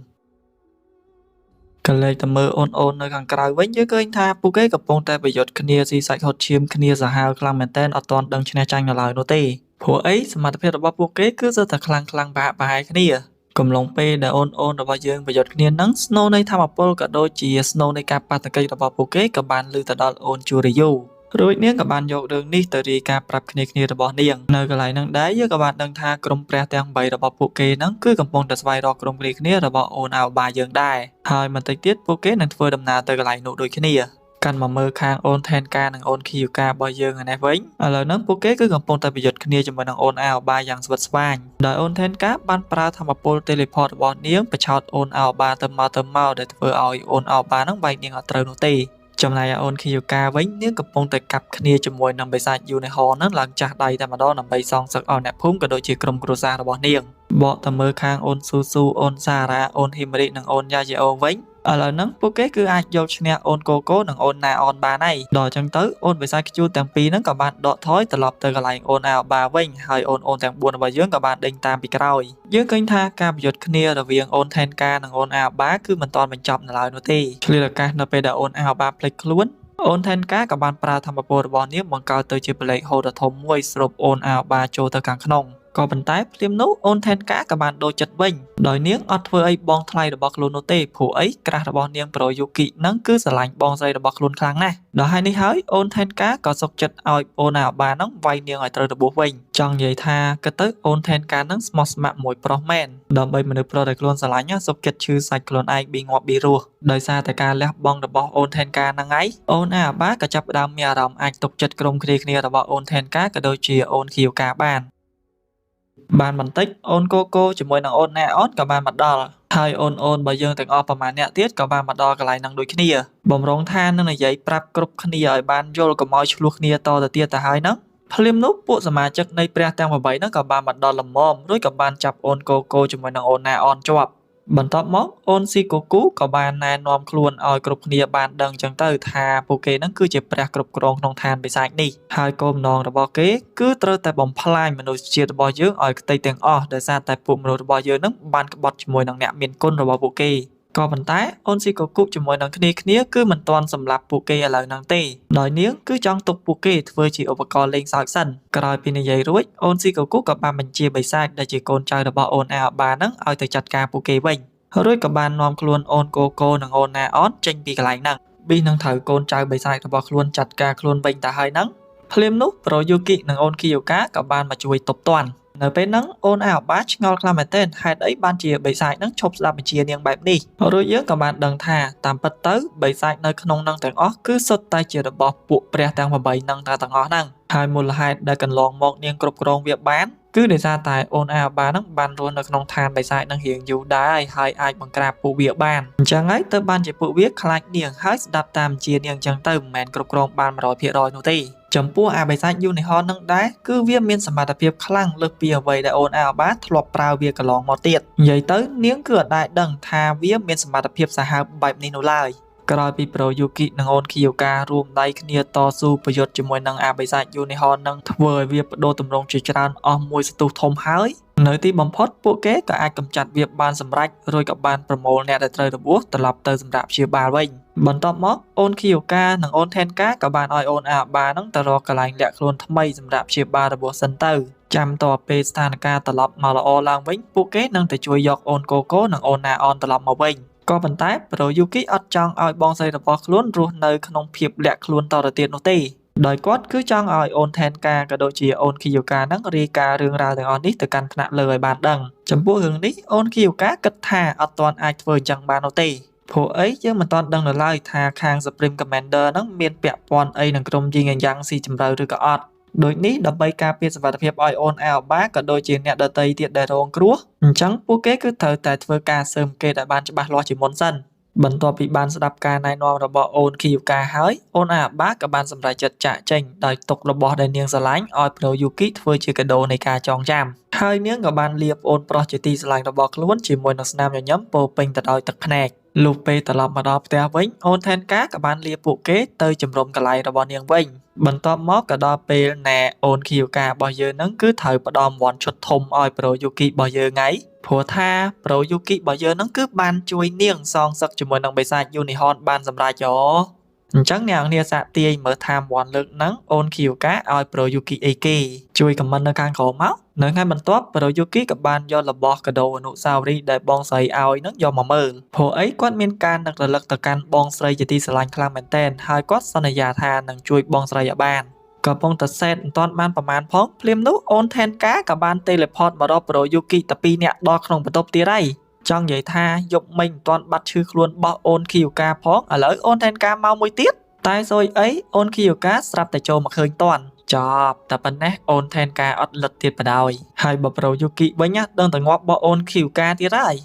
ក៏លេចទៅមើលអូននៅខាងក្រៅវិញយើងឃើញថាពួកគេកំពុងតែប្រយុទ្ធគ្នាស៊ីសាច់ហត់ឈាមគ្នាសាហាវខ្លាំងមែនទែនអត់ទាន់ដឹងឈ្នះចាញ់នៅឡើយនោះទេព្រោះអីសមត្ថភាពរបស់ពួកគេគឺស្ទើរតែខ្លាំងប្រហែលគ្នាកំឡុងពេលដែលអូនរបស់យើងប្រយុទ្ធគ្នានឹងស្នូនៃធម្មពលក៏ដូចជាស្នូនៃការបាតុកិច្ចរបស់ពួកគេក៏បានលើទៅដល់អូនជូរីយូរួចនាងក៏បានយករឿងនេះទៅរាយការណ៍ប្រាប់គ្នារបស់នាងនៅកន្លែងហ្នឹងដែរយើងក៏បានដឹងថាក្រុមព្រះទាំង3របស់ពួកគេហ្នឹងគឺកំពុងតែស្វែងរកក្រុមគ្នារបស់អូនអាវបាយើងដែរហើយបន្តិចទៀតពួកគេនឹងធ្វើដំណើរទៅកន្លែងនោះដូចគ្នាកាន់មកមើលខាងអូន Tenka និងអូន Kiyuka របស់យើងឯនេះវិញឥឡូវហ្នឹងពួកគេគឺកំពុងតែប្រយុទ្ធគ្នាជាមួយនឹងអូន Aoba យ៉ាងស្វិតស្វាញដោយអូន Tenka បានប្រើធម្មពល Teleport របស់នាងបញ្ឆោតអូន Aoba ទៅមកដែលធ្វើឲ្យអូន Aoba ហ្នឹងបែកនាងអត់ត្រូវនោះទេចំណែកឯអូន Kiyuka វិញនាងកំពុងតែកាប់គ្នាជាមួយនឹងបិសាច Unihorn ហ្នឹងឡើងចាស់ដៃតែម្ដងដើម្បីសងសឹកឲ្យអ្នកភូមិក៏ដូចជាក្រុមគ្រួសាររបស់នាងបកទៅមើលខាងអូន Susu អូន Sara អូន Himari និងអូន Yajiro វិញឥឡូវហ្នឹងពួកគេគឺអាចយកឈ្នះអូនកូកូនិងអូនណាអនបានហើយដល់អញ្ចឹងទៅអូនបិសាចខ្ជួទាំងពីរហ្នឹងក៏បានដកថយត្រឡប់ទៅកន្លែងអូនអាបាវិញហើយអូនទាំង4របស់យើងក៏បានដេញតាមពីក្រោយយើងឃើញថាការប្រយុទ្ធគ្នារវាងអូន Tenka និងអូនអាបាគឺមិនទាន់បញ្ចប់នៅឡើយនោះទេឆ្លៀតឱកាសនៅពេលដែលអូនអាបាភ្លេចខ្លួនអូន Tenka ក៏បានប្រើធម្មពលរបស់នាងបង្កើតទៅជាប្លេកហូតដ៏ធំមួយស្រូបអូនអាបាចូលទៅខាងក្នុងក៏ប៉ុន្តែភ្លាមនោះអូន Tenka ក៏បានដូរចិត្តវិញដោយនាងអត់ធ្វើអីបងថ្លៃរបស់ខ្លួននោះទេព្រោះអីក្រាស់របស់នាង Pro Yuki ហ្នឹងគឺស្រឡាញ់បងស្រីរបស់ខ្លួនខ្លាំងណាស់ដល់ហើយនេះហើយអូន Tenka ក៏សុកចិត្តឲ្យអូន Aoba ហ្នឹងវាយនាងឲ្យត្រូវរបួសវិញចង់និយាយថាគិតទៅអូន Tenka ហ្នឹងស្មោះស្ម័គ្រមួយប្រុសមែនដើម្បីមនុស្សប្រុសដែលខ្លួនស្រឡាញ់សុកចិត្តឈឺសាច់ខ្លួនឯងប៊ីងាប់ប៊ីរស់ដោយសារតែការលះបង់របស់អូន Tenka ហ្នឹងឯងអូន Aoba ក៏ចាប់ផ្ដើមមានអារម្មណ៍អាចទុកចិត្តក្រុមគ្នារបស់អូន Tenka ក៏ដូចជាអូន Kiyuka បានបន្តិចអូនកូកូជាមួយនឹងអូនណាអនក៏បានមកដល់ហើយអូនរបស់យើងទាំងអស់ប្រមាណអ្នកទៀតក៏បានមកដល់កន្លែងហ្នឹងដូចគ្នាបំរុងថានឹងនិយាយប្រាប់គ្រប់គ្នាឲ្យបានយល់កុំឲ្យឆ្លោះគ្នាតទៅទៀតទៅហើយហ្នឹងភ្លាមនោះពួកសមាជិកនៃព្រះទាំង8ហ្នឹងក៏បានមកដល់លំមរួចក៏បានចាប់អូនកូកូជាមួយនឹងអូនណាអនជាប់បន្ទាប់មកអូនស៊ីកូគូក៏បានណែនាំខ្លួនឲ្យគ្រប់គ្នាបានដឹងចឹងទៅថាពួកគេនឹងគឺជាព្រះគ្រប់គ្រងក្នុងឋានបិសាចនេះហើយគោលបំណងរបស់គេគឺត្រូវតែបំផ្លាញមនុស្សជាតិរបស់យើងឲ្យខ្ទេចទាំងអស់ដោយសារតែពួកមនុស្សរបស់យើងនឹងបានក្បត់ជាមួយនឹងអ្នកមានគុណរបស់ពួកគេក៏ប៉ុន្តែអូនស៊ីកូគូជាមួយនឹងគ្នាគឺមិនទាន់សម្លាប់ពួកគេឥឡូវហ្នឹងទេដោយនាងគឺចង់ទុកពួកគេធ្វើជាឧបករណ៍លេងសើចសិនក្រោយពីនិយាយរួចអូនស៊ីកូគូក៏បានបញ្ជាបិសាចដែលជាកូនចៅរបស់អូនអាបាហ្នឹងឲ្យទៅចាត់ការពួកគេវិញរួចក៏បាននាំខ្លួនអូនកូកូនិងអូនណាអនចេញពីកន្លែងហ្នឹងប៊ីនឹងត្រូវកូនចៅបិសាចរបស់ខ្លួនចាត់ការខ្លួនវិញទៅហើយហ្នឹងភ្លាមនោះប្រូយូគីនិងអូនគីយូកាក៏បានមកជួយទប់ទណ្ឌនៅពេលហ្នឹងអូនអាបាឆ្ងល់ខ្លាំងមែនទែនហេតុអីបានជាបិសាចហ្នឹងឈប់ស្ដាប់បញ្ជានាងបែបនេះរួចយើងក៏បានដឹងថាតាមពិតទៅបិសាចនៅក្នុងហ្នឹងទាំងអស់គឺសុទ្ធតែជារបស់ពួកព្រះទាំង8ហ្នឹងទាំងអស់ហ្នឹងហើយមូលហេតុដែលកន្លងមកនាងគ្រប់គ្រងវាបានគឺដោយសារតែអូនអាបាហ្នឹងបានរស់នៅក្នុងឋានបិសាចហ្នឹងរៀងយូរដែរហើយអាចបង្ក្រាបពួកវាបានអញ្ចឹងហើយទៅបានជាពួកវាខ្លាចនាងហើយស្ដាប់តាមបញ្ជានាងអញ្ចឹងទៅមិនមែនគ្រប់គ្រងបាន 100% នោះទេចំពោះអាបិសាច Unihorn នឹងដែរគឺវាមានសមត្ថភាពខ្លាំងលើសពីអ្វីដែលអូនអាបាធ្លាប់ប្រើវាកន្លងមកទៀតនិយាយទៅនាងគឺអត់ដែលដឹងថាវាមានសមត្ថភាពសាហាវបែបនេះនោះឡើយ ក្រោយពីប្រូយូគីនិងអូនគីយ៉ូការួមដៃគ្នាតស៊ូប្រយុទ្ធជាមួយនឹងអាបិសាចយូនីហននឹងធ្វើឲ្យវាបដូរទម្រង់ជាច្រើនអស់មួយសន្ទុះធំហើយនៅទីបំផុតពួកគេក៏អាចកម្ចាត់វាបានសម្រេចរួចក៏បានប្រមូលអ្នកដែលត្រូវរបួសត្រឡប់ទៅសម្រាប់ព្យាបាលវិញបន្ទាប់មកអូនគីយ៉ូកានិងអូនថេនកាក៏បានឲ្យអូនអាបានឹងទៅរកកន្លែងលាក់ខ្លួនថ្មីសម្រាប់ព្យាបាលរបួសសិនទៅចាំតពេលស្ថានភាពត្រឡប់មកល្អឡើងវិញពួកគេនឹងទៅជួយយកអូនកូកូនិងអូនណាអនត្រឡប់មកវិញក៏ប៉ុន្តែប្រូយូគីអត់ចង់ឲ្យបងស្រីរបស់ខ្លួនរស់នៅក្នុងភាពលាក់ខ្លួនតទៅទៀតនោះទេដោយគាត់គឺចង់ឲ្យអូនថេនកាក៏ដូចជាអូនគីយ៉ូកានឹងរាយការណ៍រឿងរ៉ាវទាំងអស់នេះទៅកាន់ថ្នាក់លើឲ្យបានដឹងចំពោះរឿងនេះអូនគីយ៉ូកាគិតថាអត់ទាន់អាចធ្វើអញ្ចឹងបាននោះទេព្រោះអីយើងមិនទាន់ដឹងនៅឡើយថាខាង Supreme Commander នឹងមានពាក់ព័ន្ធអីនឹងក្រុមយីងយ៉ាងស៊ីជម្រៅឬក៏អត់ដូចនេះដើម្បីការពារសុវត្ថិភាពឲ្យអូនអាវបាក៏ដូចជាអ្នកដទៃទៀតដែលរងគ្រោះអញ្ចឹងពួកគេគឺត្រូវតែធ្វើការស៊ើបអង្កេតឲ្យបានច្បាស់លាស់ជាមុនសិនបន្ទាប់ពីបានស្ដាប់ការណែនាំរបស់អូនគីយ៉ូកាហើយអូនអាបាក៏បានសម្រេចចិត្តចាកចេញដោយទុករបស់ដែលនាងស្រឡាញ់ឲ្យប្រូយូគីធ្វើជាកាដូនៃការចងចាំហើយនាងក៏បានលាបអូនប្រុសជាទីស្រឡាញ់របស់ខ្លួនជាមួយនឹងស្នាមញញឹមពោពេញទៅដោយទឹកភ្នែកលុះពេលត្រឡប់មកដល់ផ្ទះវិញអូនថេនកាក៏បានលាពួកគេទៅជំរុំកន្លែងរបស់នាងវិញបន្ទាប់មកក៏ដល់ពេលណែអូនគីយ៉ូការបស់យើងនឹងគឺត្រូវផ្ដំវ៉ាន់ឈុតធំឲ្យប្រូយូគីរបស់យើងថ្ងៃព្រោះថាប្រូយូគីរបស់យើងនឹងគឺបានជួយនាងសងសឹកជាមួយនឹងបិសាចយូនីហនបានសម្រេចហ៎អញ្ចឹងអ្នកនាងសាកទាយមើលថាវ៉ាន់លើកហ្នឹងអូនគីយ៉ូកាឲ្យប្រូយូគីអីគេជួយខមមិននៅខាងក្រោមមកនៅថ្ងៃបន្ទាប់ប្រូយូគីក៏បានយករបស់កាដូអនុស្សាវរីយ៍ដែលបងស្រីឲ្យនឹងយកមកមើលព្រោះអីគាត់មានការនឹករលឹកទៅកាន់បងស្រីជាទីស្រឡាញ់ខ្លាំងមែនទែនហើយគាត់សន្យាថានឹងជួយបងស្រីឲ្យបានក៏ពងតសេតមិនទាន់បានប្រមាណផងភ្លាមនោះអូនថេនកាក៏បាន teleport មករកប្រូយូគីតែ2នាក់ដល់ក្នុងបន្ទប់ទៀតហើយចង់និយាយថាយប់មិញមិនទាន់បាត់ឈឺខ្លួនបោះអូនគីយ៉ូកាផងឥឡូវអូនថេនកាមកមួយទៀតតែសួយអីអូនគីយ៉ូកាស្រាប់តែចូលមកឃើញតាន់ចប់តែប៉ុណ្ណេះអូនថេនកាអត់លឹកទៀតបដ ாய் ហើយបើប្រូយូគីវិញដឹងតែងាប់បោះអូនគីយ៉ូកាទៀតហើយ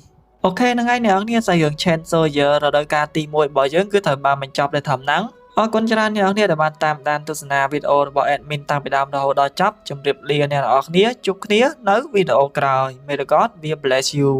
អូខេហ្នឹងហើយអ្នកនរគ្នាសាច់រឿង Chain Soldier រដូវកាលទី1របស់យើងគឺត្រូវបានបញ្ចប់នៅត្រឹមហ្នឹងអរគុណច្រើនអ្នកនរគ្នាដែលបានតាមដានទស្សនាវីដេអូរបស់ admin តាំងពីដើមរហូតដល់ចប់ជម្រាបលាអ្នកនរគ្នាជួបគ្នានៅវីដេអូក្រោយ May the God be bless you